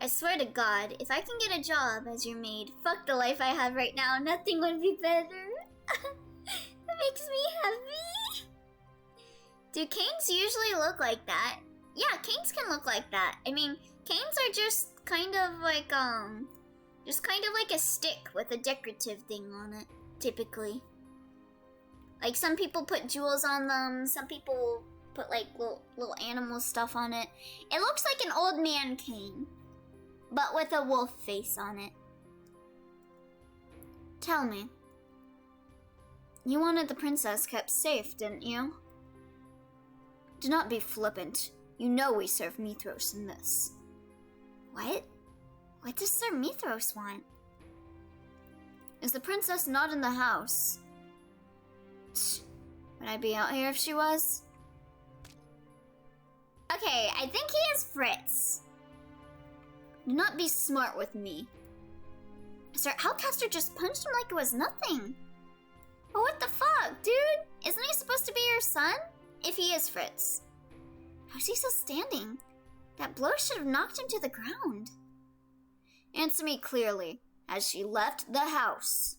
Speaker 1: I swear to God, if I can get a job as your maid, fuck the life I have right now, nothing would be better. That makes me happy. Do canes usually look like that? Yeah, canes can look like that. I mean, canes are just kind of like a stick with a decorative thing on it, typically. Like, some people put jewels on them, some people put like little animal stuff on it. It looks like an old man cane, but with a wolf face on it. Tell me. You wanted the princess kept safe, didn't you? Do not be flippant. You know we serve Mithros in this. What? What does Sir Mithros want? Is the princess not in the house? Would I be out here if she was? Okay, I think he is Fritz. Do not be smart with me. Sir Alcaster just punched him like it was nothing. But what the fuck, dude? Isn't he supposed to be your son? If he is Fritz. How's he still standing? That blow should have knocked him to the ground. Answer me clearly. Has she left the house?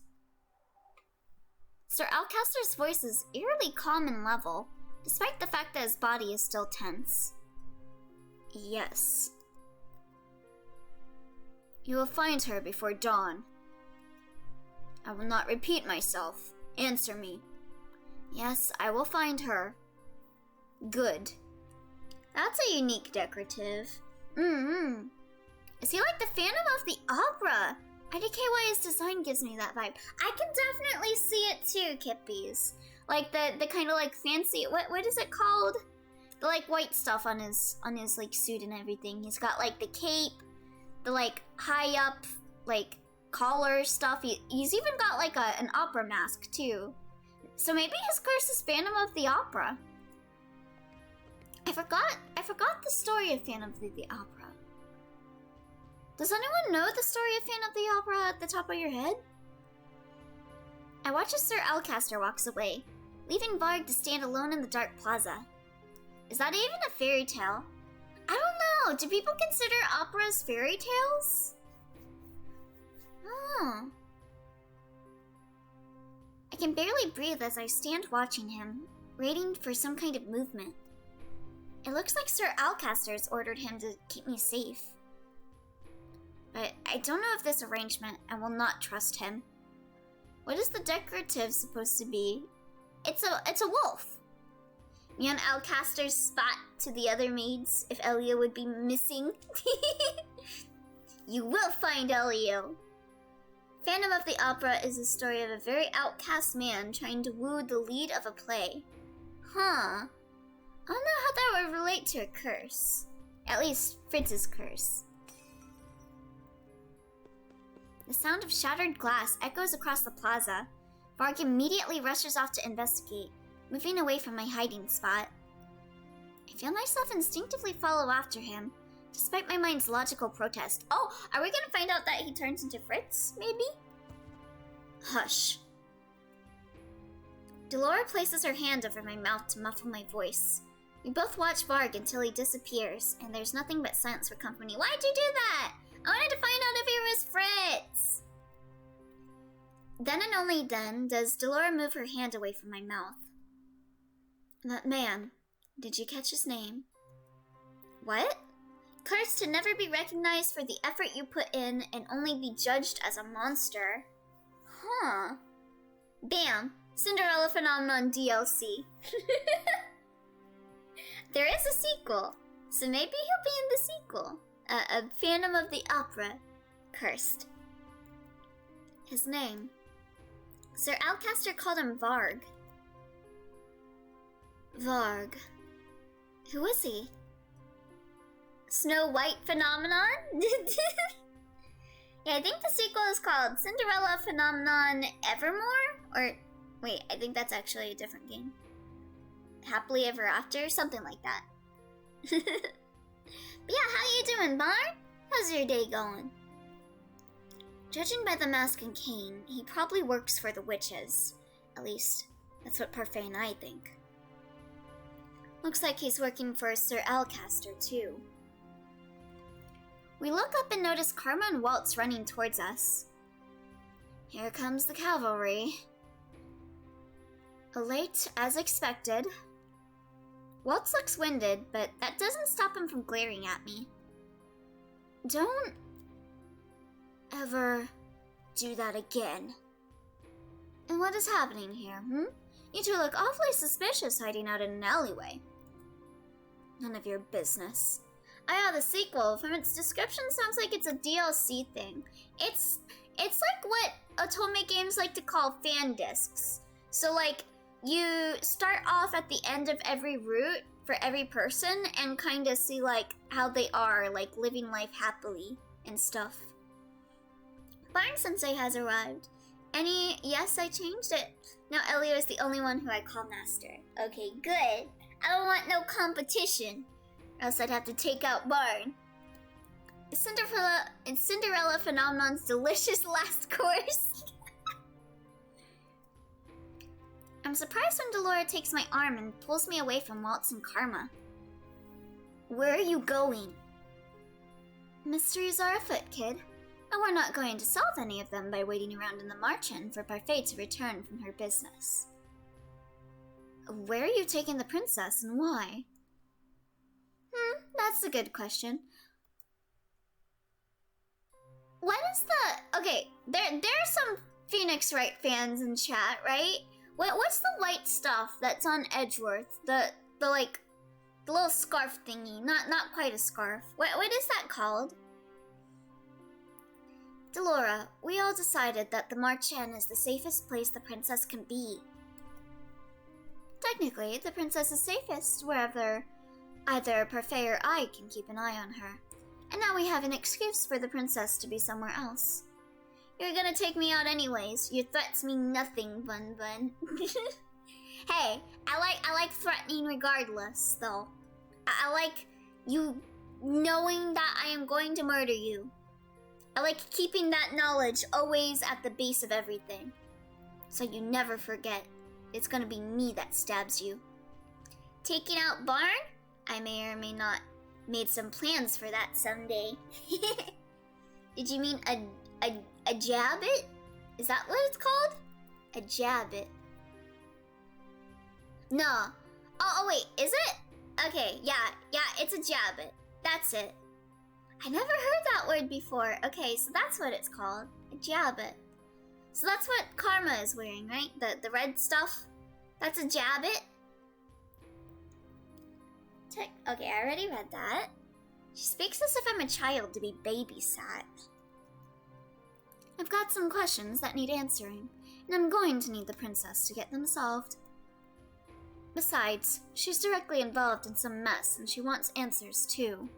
Speaker 1: Sir Alcaster's voice is eerily calm and level, despite the fact that his body is still tense. Yes. You will find her before dawn. I will not repeat myself. Answer me. Yes, I will find her. Good. That's a unique decorative. Mm-hmm. Is he like the Phantom of the Opera? IDKY's design gives me that vibe. I can definitely see it too, Kippies. Like the kind of like fancy, what is it called? The like white stuff on his like suit and everything. He's got like the cape, the like high up like collar stuff. He's even got like an opera mask too. So maybe his curse is Phantom of the Opera. I forgot the story of Phantom of the Opera. Does anyone know the story of Phantom of the Opera at the top of your head? I watch as Sir Alcaster walks away, leaving Varg to stand alone in the dark plaza. Is that even a fairy tale? I don't know. Do people consider operas fairy tales? Oh. I can barely breathe as I stand watching him, waiting for some kind of movement. It looks like Sir Alcaster has ordered him to keep me safe. But I don't know if this arrangement, I will not trust him. What is the decorative supposed to be? It's a wolf. Me on Alcaster's spot to the other maids if Elio would be missing. You will find Elio. Phantom of the Opera is the story of a very outcast man trying to woo the lead of a play. Huh. I don't know how that would relate to a curse. At least Fritz's curse. The sound of shattered glass echoes across the plaza. Varg immediately rushes off to investigate, moving away from my hiding spot. I feel myself instinctively follow after him, despite my mind's logical protest. Oh, are we gonna find out that he turns into Fritz, maybe? Hush. Delora places her hand over my mouth to muffle my voice. We both watch Varg until he disappears, and there's nothing but silence for company. Why'd you do that? I wanted to find out if he was Fritz! Then and only then does Delora move her hand away from my mouth. That man, did you catch his name? What? Cursed to never be recognized for the effort you put in and only be judged as a monster. Huh. Bam! Cinderella Phenomenon DLC. There is a sequel, so maybe he'll be in the sequel. A Phantom of the Opera. Cursed. His name. Sir Alcaster called him Varg. Varg. Who is he? Snow White Phenomenon? Yeah, I think the sequel is called Cinderella Phenomenon Evermore? Or, wait, I think that's actually a different game. Happily Ever After? Something like that. But yeah, how you doing, Barn? How's your day going? Judging by the mask and cane, he probably works for the witches. At least, that's what Parfait and I think. Looks like he's working for Sir Alcaster, too. We look up and notice Karma and Waltz running towards us. Here comes the cavalry. Late as expected. Waltz looks winded, but that doesn't stop him from glaring at me. Don't ever do that again. And what is happening here, You two look awfully suspicious hiding out in an alleyway. None of your business. The sequel. From its description, sounds like it's a DLC thing. It's like what otome games like to call fan discs. So like, you start off at the end of every route for every person and kind of see like how they are, like living life happily and stuff. Barn Sensei has arrived. Yes, I changed it. Now Elio is the only one who I call master. Okay, good. I don't want no competition, or else I'd have to take out Barn. Cinderella Phenomenon's delicious last course. I'm surprised when Delora takes my arm and pulls me away from Waltz and Karma. Where are you going? Mysteries are afoot, kid. And we're not going to solve any of them by waiting around in the March-in for Parfait to return from her business. Where are you taking the princess and why? That's a good question. What is the... Okay, there are some Phoenix Wright fans in chat, right? What's the white stuff that's on Edgeworth? The like The little scarf thingy. Not quite a scarf. What is that called? Delora, we all decided that the March-Inn is the safest place the princess can be. Technically, the princess is safest wherever either Parfait or I can keep an eye on her. And now we have an excuse for the princess to be somewhere else. You're gonna take me out anyways. Your threats mean nothing, Bun Bun. Hey, I like threatening regardless, though. I like you knowing that I am going to murder you. I like keeping that knowledge always at the base of everything. So you never forget. It's gonna be me that stabs you. Taking out Barn? I may or may not made some plans for that someday. Did you mean a jabbit? Is that what it's called? A jabbit. No. Oh wait, is it? Okay, yeah, it's a jabbit. That's it. I never heard that word before. Okay, so that's what it's called. A jabbit. So that's what Karma is wearing, right? The red stuff? That's a jabbit? Okay, I already read that. She speaks as if I'm a child to be babysat. I've got some questions that need answering, and I'm going to need the princess to get them solved. Besides, she's directly involved in some mess, and she wants answers too.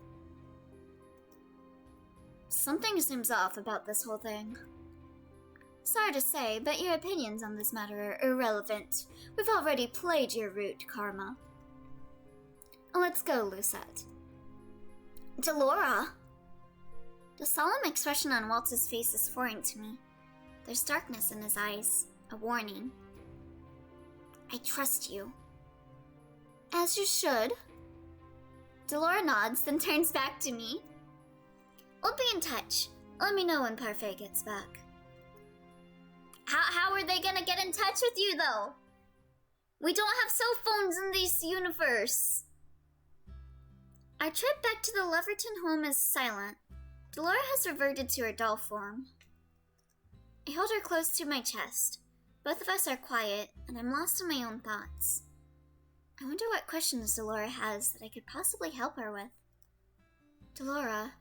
Speaker 1: Something seems off about this whole thing. Sorry to say, but your opinions on this matter are irrelevant. We've already played your route, Karma. Let's go, Lucette. Delora! The solemn expression on Waltz's face is foreign to me. There's darkness in his eyes, a warning. I trust you. As you should. Delora nods, then turns back to me. We'll be in touch. Let me know when Parfait gets back. How are they gonna get in touch with you, though? We don't have cell phones in this universe. Our trip back to the Leverton home is silent. Delora has reverted to her doll form. I hold her close to my chest. Both of us are quiet, and I'm lost in my own thoughts. I wonder what questions Delora has that I could possibly help her with. Delora.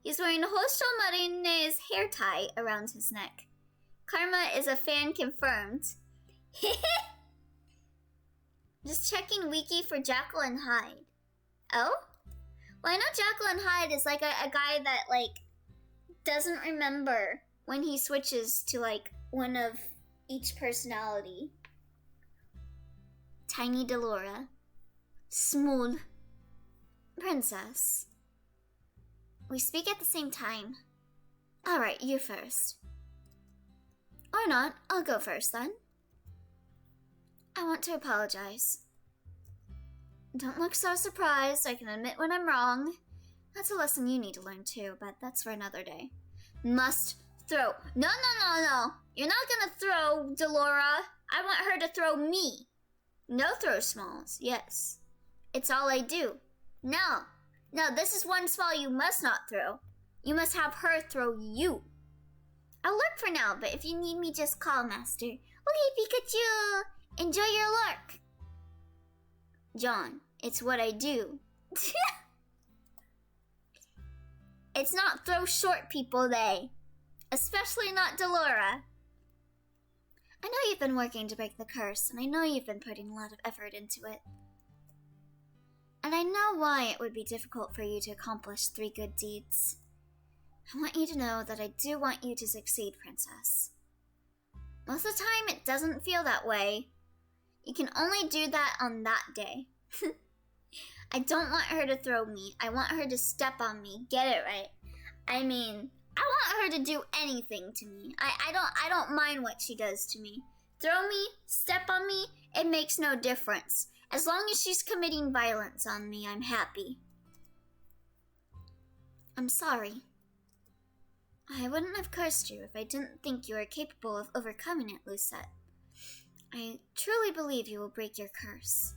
Speaker 1: He's wearing a Hostel Marine's hair tie around his neck. Karma is a fan confirmed. Just checking Wiki for Jekyll and Hyde. Oh? Well, I know Jekyll and Hyde is like a guy that, like, doesn't remember when he switches to, like, one of each personality. Tiny Delora. Smooth. Princess. We speak at the same time. Alright, you first. Or not, I'll go first then. I want to apologize. Don't look so surprised, I can admit when I'm wrong. That's a lesson you need to learn too, but that's for another day. Must throw. No. You're not gonna throw, Delora. I want her to throw me. No throw smalls, yes. It's all I do. No, this is one small you must not throw. You must have her throw you. I'll lurk for now, but if you need me, just call, Master. Okay, Pikachu! Enjoy your lurk! John, it's what I do. It's not throw short people day. Especially not Delora. I know you've been working to break the curse, and I know you've been putting a lot of effort into it. And I know why it would be difficult for you to accomplish 3 good deeds. I want you to know that I do want you to succeed, Princess. Most of the time, it doesn't feel that way. You can only do that on that day. I don't want her to throw me. I want her to step on me. Get it right. I mean, I want her to do anything to me. I don't mind what she does to me. Throw me, step on me, it makes no difference. As long as she's committing violence on me, I'm happy. I'm sorry. I wouldn't have cursed you if I didn't think you were capable of overcoming it, Lucette. I truly believe you will break your curse.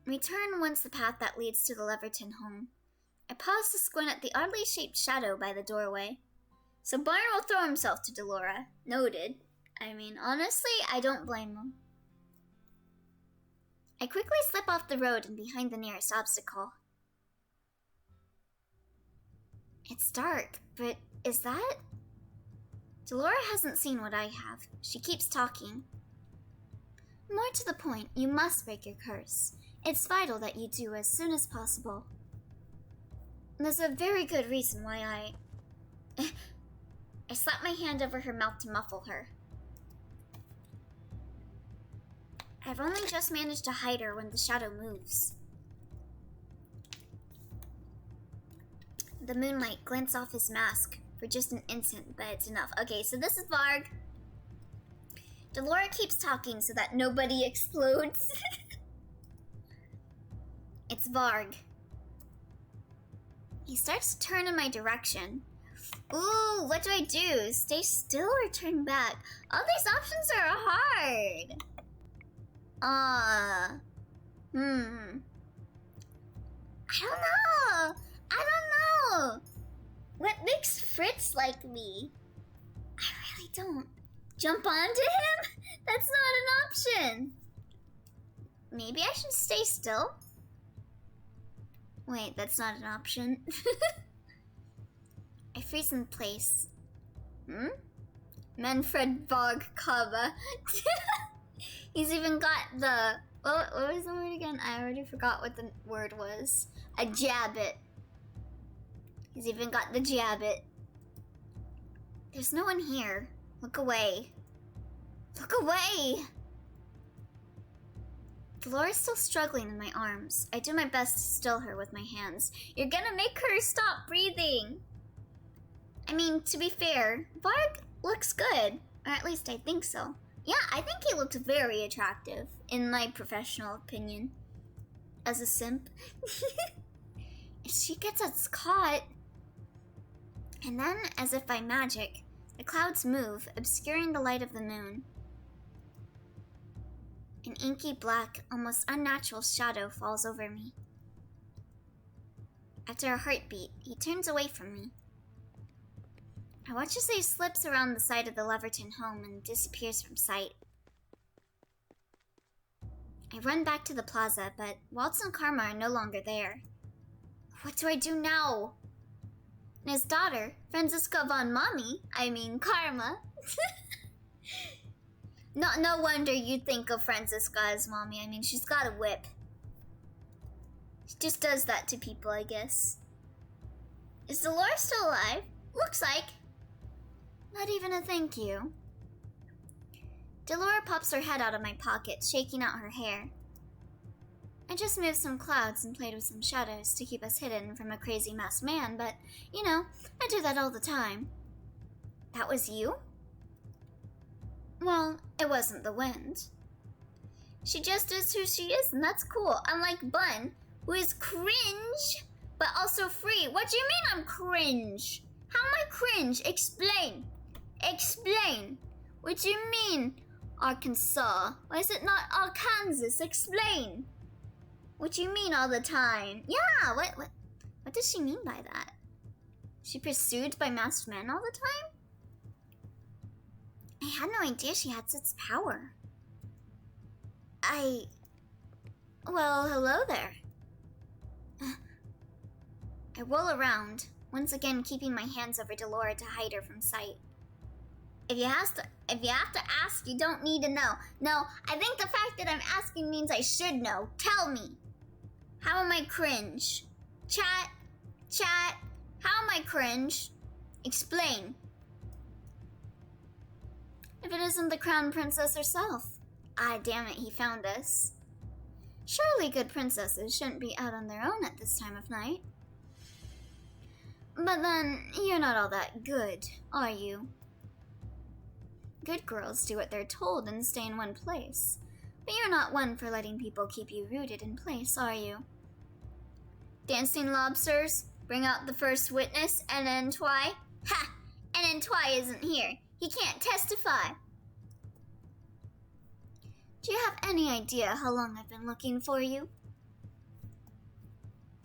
Speaker 1: Return once the path that leads to the Leverton home. I pause to squint at the oddly shaped shadow by the doorway. So Barn will throw himself to Delora. Noted. I mean, honestly, I don't blame him. I quickly slip off the road and behind the nearest obstacle. It's dark, but is that? Delora hasn't seen what I have. She keeps talking. More to the point, you must break your curse. It's vital that you do as soon as possible. There's a very good reason why I slap my hand over her mouth to muffle her. I've only just managed to hide her when the shadow moves. The moonlight glints off his mask for just an instant, but it's enough. Okay, so this is Varg. Delora keeps talking so that nobody explodes. It's Varg. He starts to turn in my direction. Ooh, what do I do? Stay still or turn back? All these options are hard. I don't know. What makes Fritz like me? I really don't. Jump onto him? That's not an option. Maybe I should stay still? Wait, that's not an option. I freeze in place. Manfred Bog Kaba. He's even got the... What was the word again? I already forgot what the word was. A jabbit. He's even got the jabbit. There's no one here. Look away. Look away! Delora's still struggling in my arms. I do my best to still her with my hands. You're gonna make her stop breathing! I mean, to be fair, Varg looks good. Or at least I think so. Yeah, I think he looks very attractive, in my professional opinion. As a simp. If she gets us caught... And then, as if by magic, the clouds move, obscuring the light of the moon. An inky black, almost unnatural shadow falls over me. After a heartbeat, he turns away from me. I watch as he slips around the side of the Leverton home and disappears from sight. I run back to the plaza, but Waltz and Karma are no longer there. What do I do now? And his daughter, Franziska von Mommy, Karma. No wonder you think of Franziska as Mommy. I mean, she's got a whip. She just does that to people, I guess. Is Delora still alive? Looks like. Not even a thank you. Delora pops her head out of my pocket, shaking out her hair. I just moved some clouds and played with some shadows to keep us hidden from a crazy masked man, but, you know, I do that all the time. That was you? Well, it wasn't the wind. She just is who she is, and that's cool. Unlike Bun, who is cringe, but also free. What do you mean I'm cringe? How am I cringe? Explain. Explain. What do you mean, Arkansas? Why is it not Arkansas? Explain. What do you mean all the time? Yeah, what does she mean by that? She pursued by masked men all the time? I had no idea she had such power. Well, hello there. I roll around, once again keeping my hands over Delora to hide her from sight. If you have to ask, you don't need to know. No, I think the fact that I'm asking means I should know. Tell me. How am I cringe? Chat, how am I cringe? Explain. If it isn't the crown princess herself. Ah, damn it, he found us. Surely good princesses shouldn't be out on their own at this time of night. But then, you're not all that good, are you? Good girls do what they're told and stay in one place. But you're not one for letting people keep you rooted in place, are you? Dancing lobsters, bring out the first witness, Enentwai. Ha! Enentwai isn't here. He can't testify. Do you have any idea how long I've been looking for you?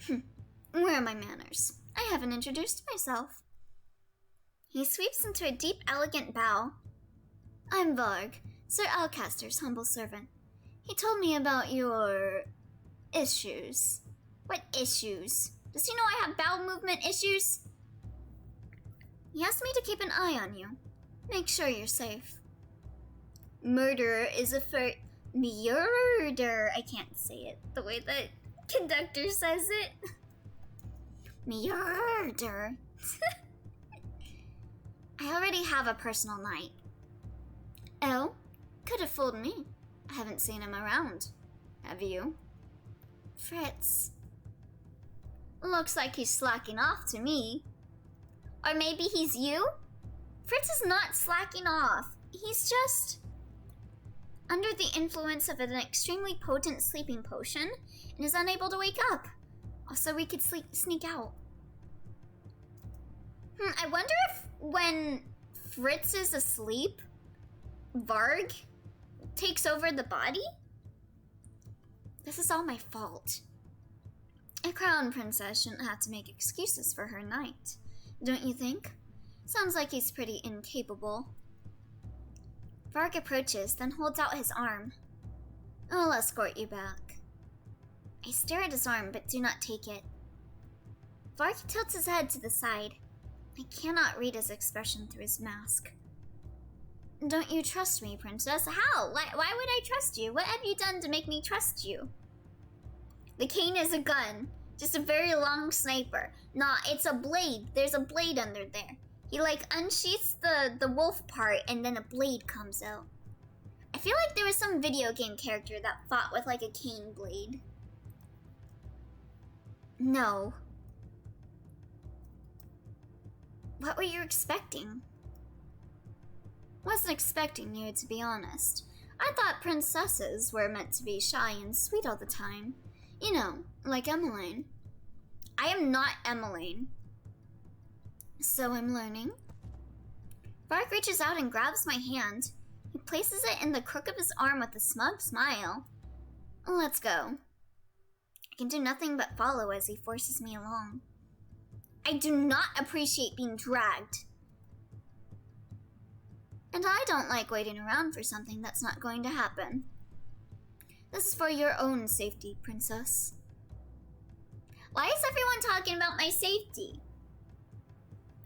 Speaker 1: Where are my manners? I haven't introduced myself. He sweeps into a deep, elegant bow. I'm Varg, Sir Alcaster's humble servant. He told me about your issues. What issues? Does he know I have bowel movement issues? He asked me to keep an eye on you. Make sure you're safe. Murderer is a murder. I can't say it the way the conductor says it. Murder. I already have a personal knight. Oh? Could have fooled me. I haven't seen him around. Have you? Fritz. Looks like he's slacking off to me. Or maybe he's you? Fritz is not slacking off. He's just under the influence of an extremely potent sleeping potion and is unable to wake up. Also, we could sneak out. I wonder if when Fritz is asleep, Varg takes over the body? This is all my fault. A crown princess shouldn't have to make excuses for her knight, don't you think? Sounds like he's pretty incapable. Varg approaches, then holds out his arm. I'll escort you back. I stare at his arm, but do not take it. Varg tilts his head to the side. I cannot read his expression through his mask. Don't you trust me, princess? How? Why would I trust you? What have you done to make me trust you? The cane is a gun. Just a very long sniper. Nah, it's a blade. There's a blade under there. He unsheaths the wolf part and then a blade comes out. I feel like there was some video game character that fought with a cane blade. No. What were you expecting? Wasn't expecting you, to be honest. I thought princesses were meant to be shy and sweet all the time. You know, like Emmeline. I am not Emmeline. So I'm learning. Varg reaches out and grabs my hand. He places it in the crook of his arm with a smug smile. Let's go. I can do nothing but follow as he forces me along. I do not appreciate being dragged. And I don't like waiting around for something that's not going to happen. This is for your own safety, princess. Why is everyone talking about my safety?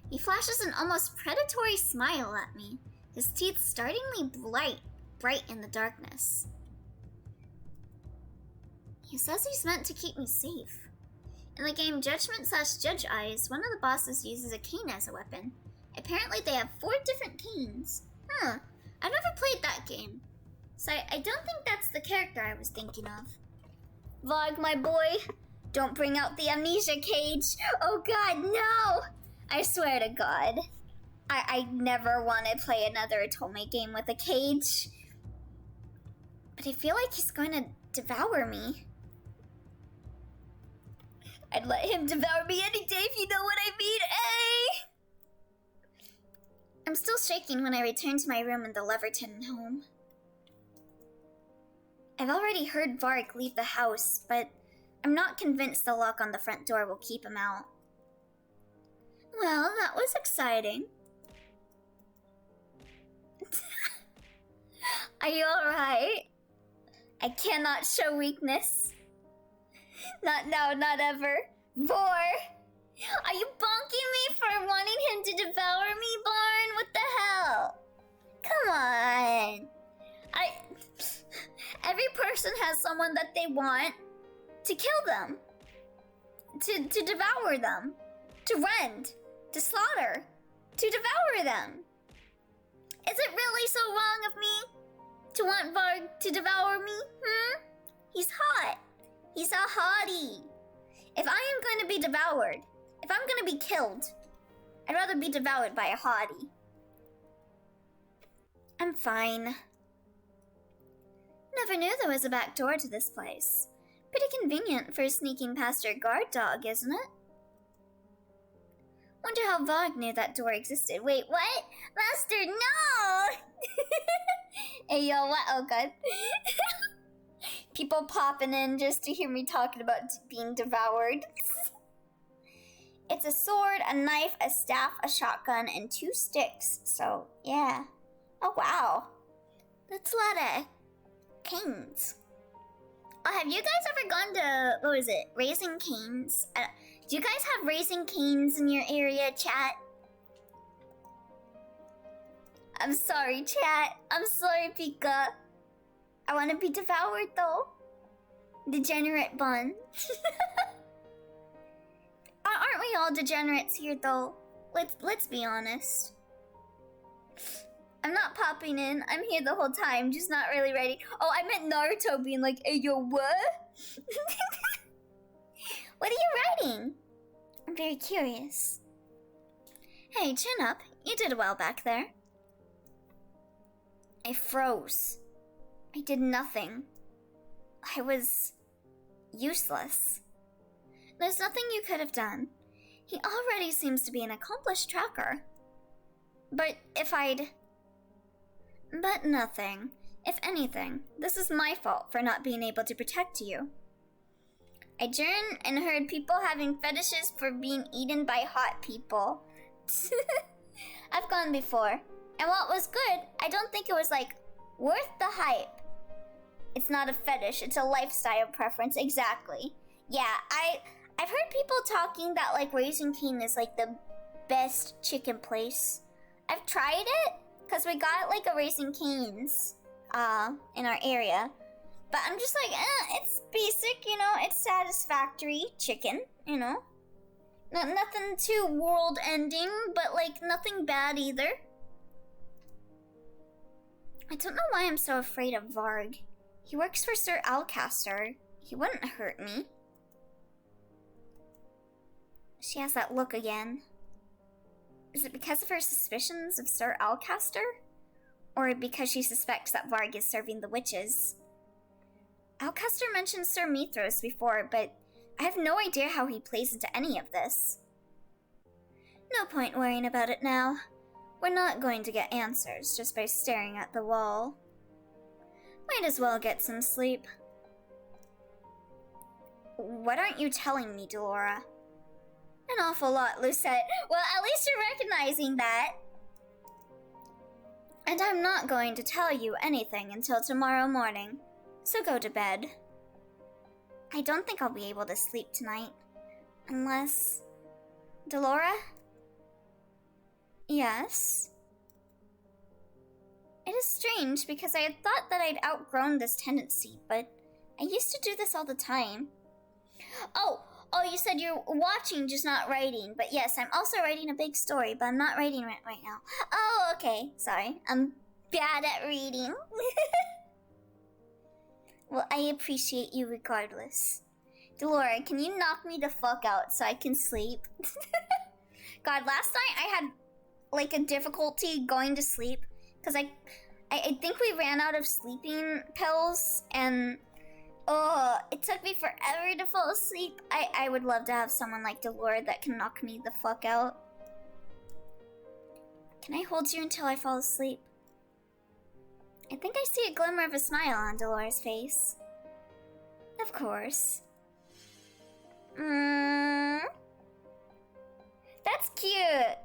Speaker 1: He flashes an almost predatory smile at me, his teeth startlingly bright in the darkness. He says he's meant to keep me safe. In the game Judgment/Judge Eyes, one of the bosses uses a cane as a weapon. Apparently they have 4 different canes. I've never played that game, so I don't think that's the character I was thinking of. Vlog, my boy, don't bring out the amnesia cage. Oh god, no! I swear to god. I never want to play another otome game with a cage. But I feel like he's going to devour me. I'd let him devour me any day if you know what I mean, eh? I'm still shaking when I return to my room in the Leverton home. I've already heard Varg leave the house, but I'm not convinced the lock on the front door will keep him out. Well, that was exciting. Are you alright? I cannot show weakness. Not now, not ever. Vor! Are you bonking me for wanting him to devour me, Barn? What the hell? Come on. Every person has someone that they want to kill them. To devour them. To rend. To slaughter. To devour them. Is it really so wrong of me to want Varg to devour me? He's hot. He's a hottie. If I am going to be devoured, if I'm going to be killed, I'd rather be devoured by a hottie. I'm fine. Never knew there was a back door to this place. Pretty convenient for sneaking past your guard dog, isn't it? Wonder how Varg knew that door existed. Wait, what? Master, no! Hey, yo, what? Oh, God. People popping in just to hear me talking about being devoured. It's a sword, a knife, a staff, a shotgun, and 2 sticks. So, yeah. Oh, wow. That's a lot of canes. Oh, have you guys ever gone to, what was it, Raising Cane's? Do you guys have Raising Cane's in your area, chat? I'm sorry, chat. I'm sorry, Pika. I want to be devoured, though. Degenerate bun. Aren't we all degenerates here, though? Let's be honest. I'm not popping in. I'm here the whole time, just not really ready. Oh, I meant Naruto being like, hey, yo, what? What are you writing? I'm very curious. Hey, chin up. You did well back there. I froze. I did nothing. I was useless. There's nothing you could have done. He already seems to be an accomplished tracker. But nothing. If anything, this is my fault for not being able to protect you. I journeyed and heard people having fetishes for being eaten by hot people. I've gone before. And while it was good, I don't think it was, worth the hype. It's not a fetish, it's a lifestyle preference, exactly. Yeah, I've heard people talking that, Raising Cane is, the best chicken place. I've tried it, because we got, a Raising Cane's, in our area. But I'm just it's basic, it's satisfactory chicken, Nothing too world-ending, but, nothing bad either. I don't know why I'm so afraid of Varg. He works for Sir Alcaster. He wouldn't hurt me. She has that look again. Is it because of her suspicions of Sir Alcaster? Or because she suspects that Varg is serving the witches? Alcaster mentioned Sir Mithros before, but I have no idea how he plays into any of this. No point worrying about it now. We're not going to get answers just by staring at the wall. Might as well get some sleep. What aren't you telling me, Delora? An awful lot, Lucette. Well, at least you're recognizing that. And I'm not going to tell you anything until tomorrow morning, so go to bed. I don't think I'll be able to sleep tonight. Unless... Delora? Yes? It is strange because I had thought that I'd outgrown this tendency, but I used to do this all the time. Oh, you said you're watching, just not writing. But yes, I'm also writing a big story, but I'm not writing it right now. Oh, okay. Sorry. I'm bad at reading. Well, I appreciate you regardless. Delora, can you knock me the fuck out so I can sleep? God, last night I had a difficulty going to sleep because I think we ran out of sleeping pills and it took me forever to fall asleep. I would love to have someone like Delora that can knock me the fuck out. Can I hold you until I fall asleep? I think I see a glimmer of a smile on Delora's face. Of course. That's cute.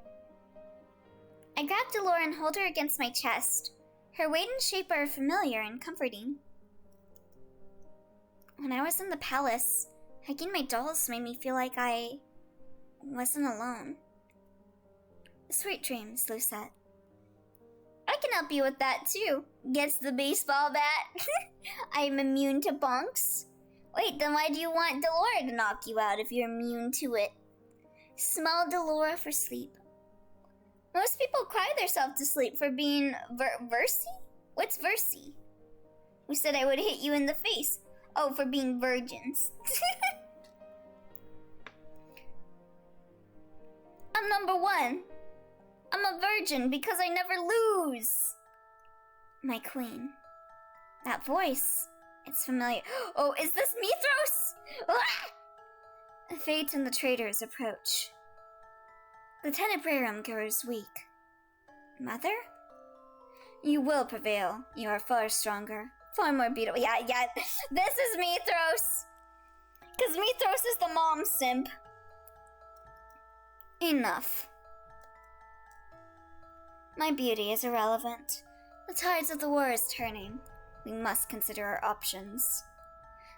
Speaker 1: I grab Delora and hold her against my chest. Her weight and shape are familiar and comforting. When I was in the palace, hugging my dolls made me feel like I wasn't alone. Sweet dreams, Lucette. I can help you with that too. Gets the baseball bat. I'm immune to bonks. Wait, then why do you want Delora to knock you out if you're immune to it? Smell Delora for sleep. Most people cry themselves to sleep for being Versi? What's Versi? Who said I would hit you in the face? Oh, for being virgins. I'm number one. I'm a virgin because I never lose. My queen. That voice. It's familiar. Oh, is this Mithros? Ah! The Fates and the traitors approach. The Tenebrarum grows weak. Mother? You will prevail. You are far stronger. Far more beautiful. Yeah. This is Mithros. Because Mithros is the mom simp. Enough. My beauty is irrelevant. The tides of the war is turning. We must consider our options.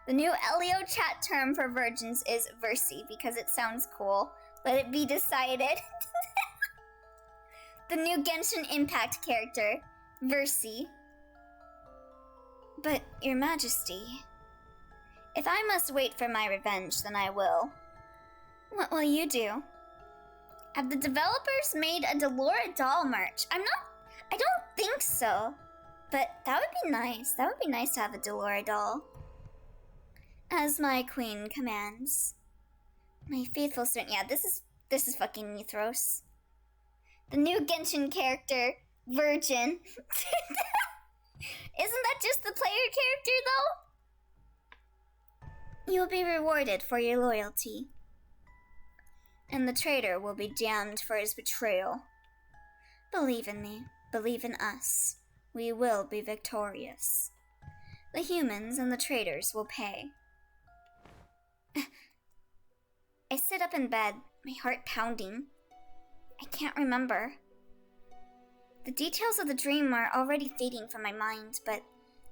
Speaker 1: The new Elio chat term for virgins is Versi because it sounds cool. Let it be decided. The new Genshin Impact character, Versi. But, Your Majesty, if I must wait for my revenge, then I will. What will you do? Have the developers made a Delora doll merch? I don't think so. But that would be nice. That would be nice to have a Delora doll. As my queen commands. My faithful servant. Yeah, this is fucking Nithros. The new Genshin character, Virgin. Isn't that just the player character, though? You'll be rewarded for your loyalty. And the traitor will be damned for his betrayal. Believe in me. Believe in us. We will be victorious. The humans and the traitors will pay. I sit up in bed, my heart pounding. I can't remember. The details of the dream are already fading from my mind, but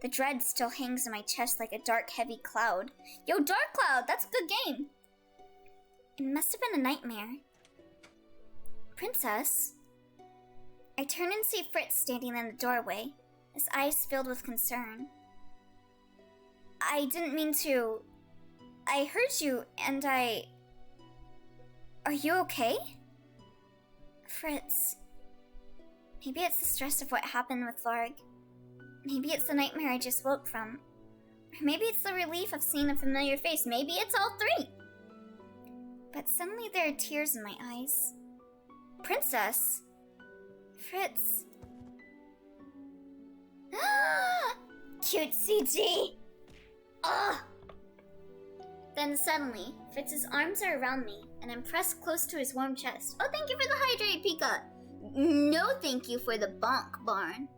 Speaker 1: the dread still hangs in my chest like a dark, heavy cloud. Yo, Dark Cloud, that's a good game. It must have been a nightmare. Princess? I turn and see Fritz standing in the doorway, his eyes filled with concern. I didn't mean to... I heard you, and I... Are you okay? Fritz... Maybe it's the stress of what happened with Varg. Maybe it's the nightmare I just woke from. Or maybe it's the relief of seeing a familiar face. Maybe it's all three. But suddenly there are tears in my eyes. Princess? Fritz? Cute CG! Ugh! Then suddenly, Fritz's arms are around me, and I'm pressed close to his warm chest. Oh, thank you for the hydrate, Pika! No thank you for the bonk barn.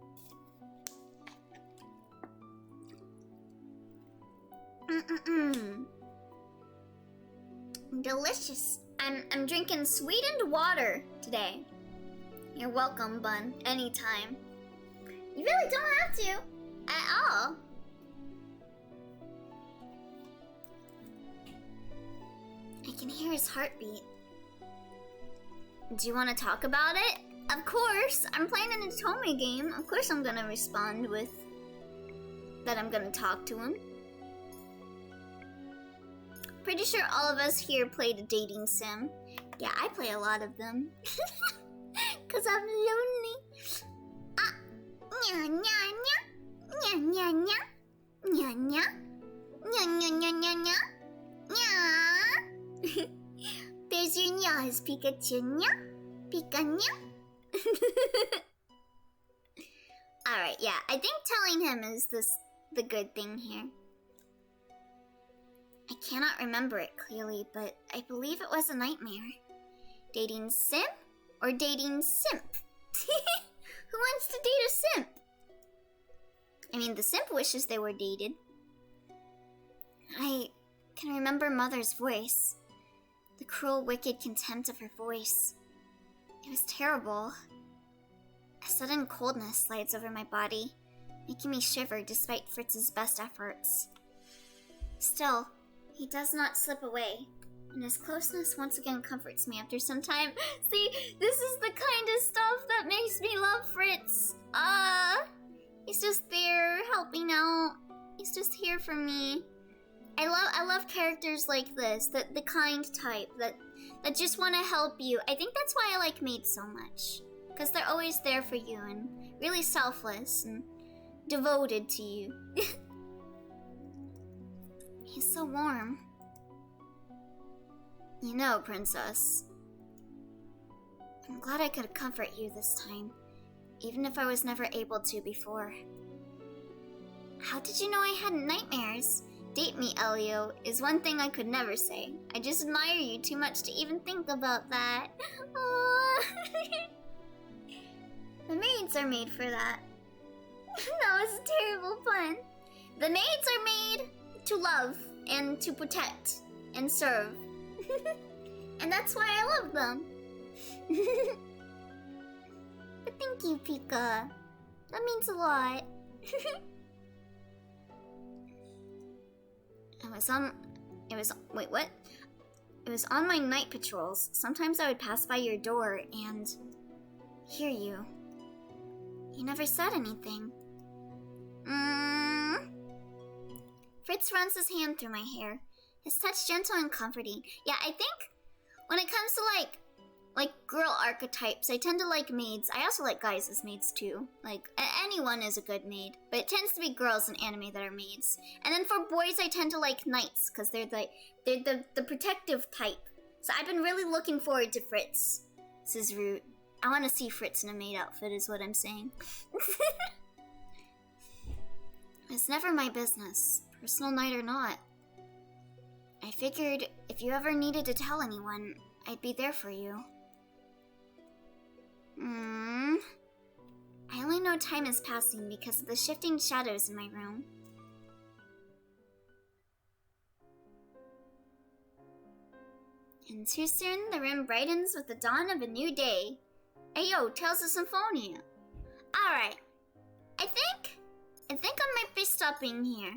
Speaker 1: Delicious. I'm drinking sweetened water today. You're welcome, Bun. Anytime. You really don't have to. At all. I can hear his heartbeat. Do you want to talk about it? Of course. I'm playing an otome game. Of course I'm gonna respond with that I'm gonna talk to him. Pretty sure all of us here played a dating sim. Yeah, I play a lot of them. Cause I'm lonely. Ah, nya nya nya, nya nya nya, nya nya, nya nya nya nya nya, nya. There's your nyas, Pikachu nya, Pika nya. All right, yeah, I think telling him is the good thing here. I cannot remember it clearly, but I believe it was a nightmare. Dating sim or dating simp? Who wants to date a simp? I mean, the simp wishes they were dated. I can remember Mother's voice. The cruel, wicked contempt of her voice. It was terrible. A sudden coldness slides over my body, making me shiver despite Fritz's best efforts. Still, he does not slip away, and his closeness once again comforts me after some time. See, this is the kind of stuff that makes me love Fritz. He's just there, helping out. He's just here for me. I love characters like this, the kind type, that just want to help you. I think that's why I like maids so much. Because they're always there for you, and really selfless, and devoted to you. He's so warm. You know, Princess, I'm glad I could comfort you this time, even if I was never able to before. How did you know I had nightmares? Date me, Elio, is one thing I could never say. I just admire you too much to even think about that. The maids are made for that. That was a terrible pun. The maids are made to love and to protect and serve. And that's why I love them. But thank you, Pika. That means a lot. wait, what? It was on my night patrols. Sometimes I would pass by your door and hear you. You never said anything. Fritz runs his hand through my hair. His touch gentle and comforting. Yeah, I think when it comes to like girl archetypes, I tend to like maids. I also like guys as maids too. Like anyone is a good maid, but it tends to be girls in anime that are maids. And then for boys, I tend to like knights because they're the protective type. So I've been really looking forward to Fritz. This is rude. I want to see Fritz in a maid outfit is what I'm saying. It's never my business, personal night or not. I figured if you ever needed to tell anyone, I'd be there for you. I only know time is passing because of the shifting shadows in my room. And too soon, the room brightens with the dawn of a new day. Ayo, Tales of Symphonia. Alright. I think I might be stopping here.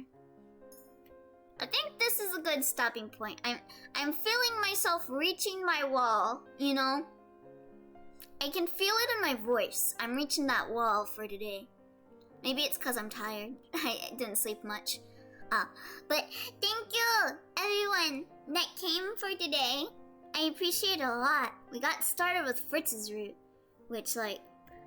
Speaker 1: I think this is a good stopping point. I'm feeling myself reaching my wall, you know? I can feel it in my voice. I'm reaching that wall for today. Maybe it's because I'm tired. I didn't sleep much. But thank you, everyone that came for today. I appreciate it a lot. We got started with Fritz's route, which, like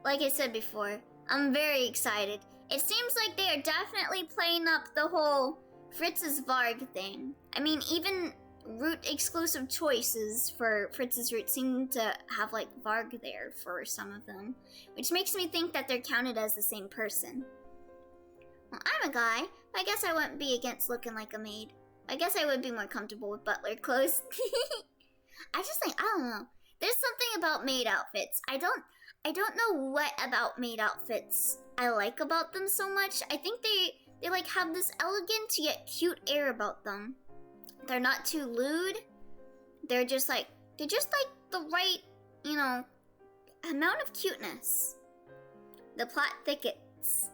Speaker 1: I said before, I'm very excited. It seems like they are definitely playing up the whole Fritz's Varg thing. I mean, even route exclusive choices for Fritz's route seem to have like Varg there for some of them, which makes me think that they're counted as the same person. Well, I'm a guy, but I guess I wouldn't be against looking like a maid. I guess I would be more comfortable with butler clothes. I don't know. There's something about maid outfits. I don't know what about maid outfits I like about them so much. I think they like have this elegant yet cute air about them. They're not too lewd. They're just like the right, you know, amount of cuteness. The plot thickens.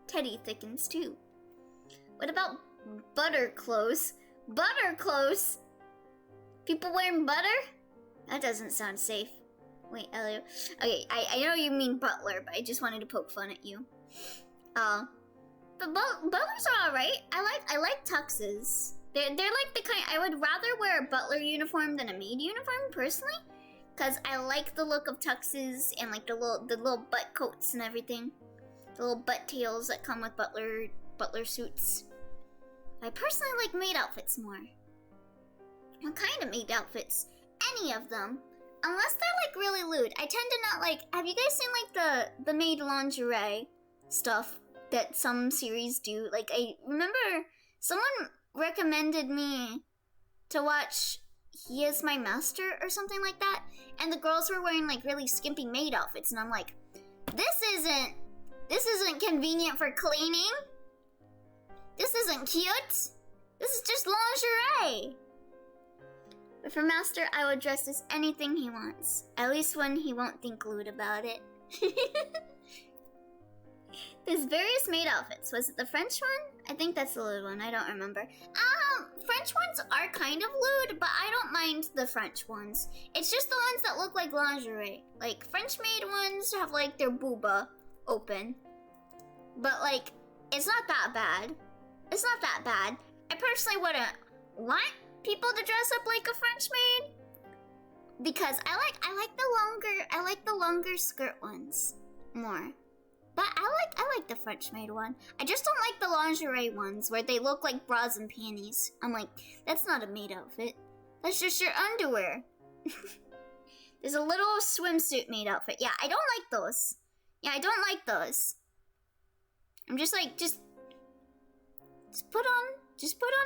Speaker 1: Teddy thickens too. What about butter clothes? Butter clothes? People wearing butter? That doesn't sound safe. Wait, Elio. Okay, I know you mean butler, but I just wanted to poke fun at you. But butlers are alright. I like tuxes. They're like the kind I would rather wear a butler uniform than a maid uniform personally, cause I like the look of tuxes and like the little butt coats and everything, the little butt tails that come with butler suits. I personally like maid outfits more. What kind of maid outfits? Any of them. Unless they're like really lewd. I tend to not like. Have you guys seen like the maid lingerie stuff that some series do? Like I remember someone recommended me to watch He Is My Master or something like that, and the girls were wearing like really skimpy maid outfits, and I'm like, this isn't convenient for cleaning. This isn't cute. This is just lingerie. But for Master, I would dress as anything he wants. At least when he won't think lewd about it. There's various maid outfits. Was it the French one? I think that's the lewd one. I don't remember. French ones are kind of lewd, but I don't mind the French ones. It's just the ones that look like lingerie. Like, French maid ones have, like, their booba open. But, like, it's not that bad. It's not that bad. I personally wouldn't want people to dress up like a French maid, because I like the longer skirt ones more. But I like the French maid one. I just don't like the lingerie ones where they look like bras and panties. I'm like, that's not a maid outfit. That's just your underwear. There's a little swimsuit maid outfit. Yeah, I don't like those. Yeah, I don't like those. I'm just like, just put on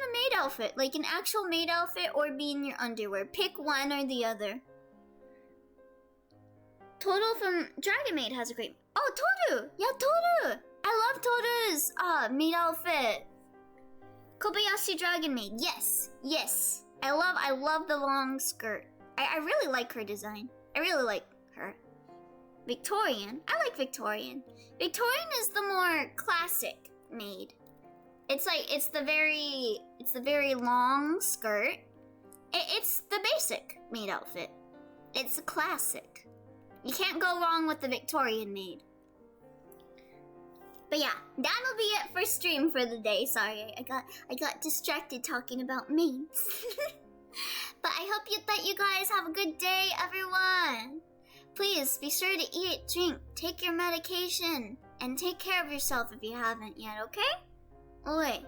Speaker 1: a maid outfit, like an actual maid outfit, or be in your underwear. Pick one or the other. Total from Dragon Maid has a great... Oh, Toru! Yeah, Toru! I love Toru's maid outfit. Kobayashi Dragon Maid. Yes, yes. I love the long skirt. I really like her design. I really like her. Victorian. I like Victorian. Victorian is the more classic maid. It's the very long skirt. It's the basic maid outfit. It's a classic. You can't go wrong with the Victorian maid. But yeah, that'll be it for stream for the day. Sorry, I got distracted talking about maids. But I hope that you guys have a good day, everyone. Please be sure to eat, drink, take your medication, and take care of yourself if you haven't yet, okay? Oi.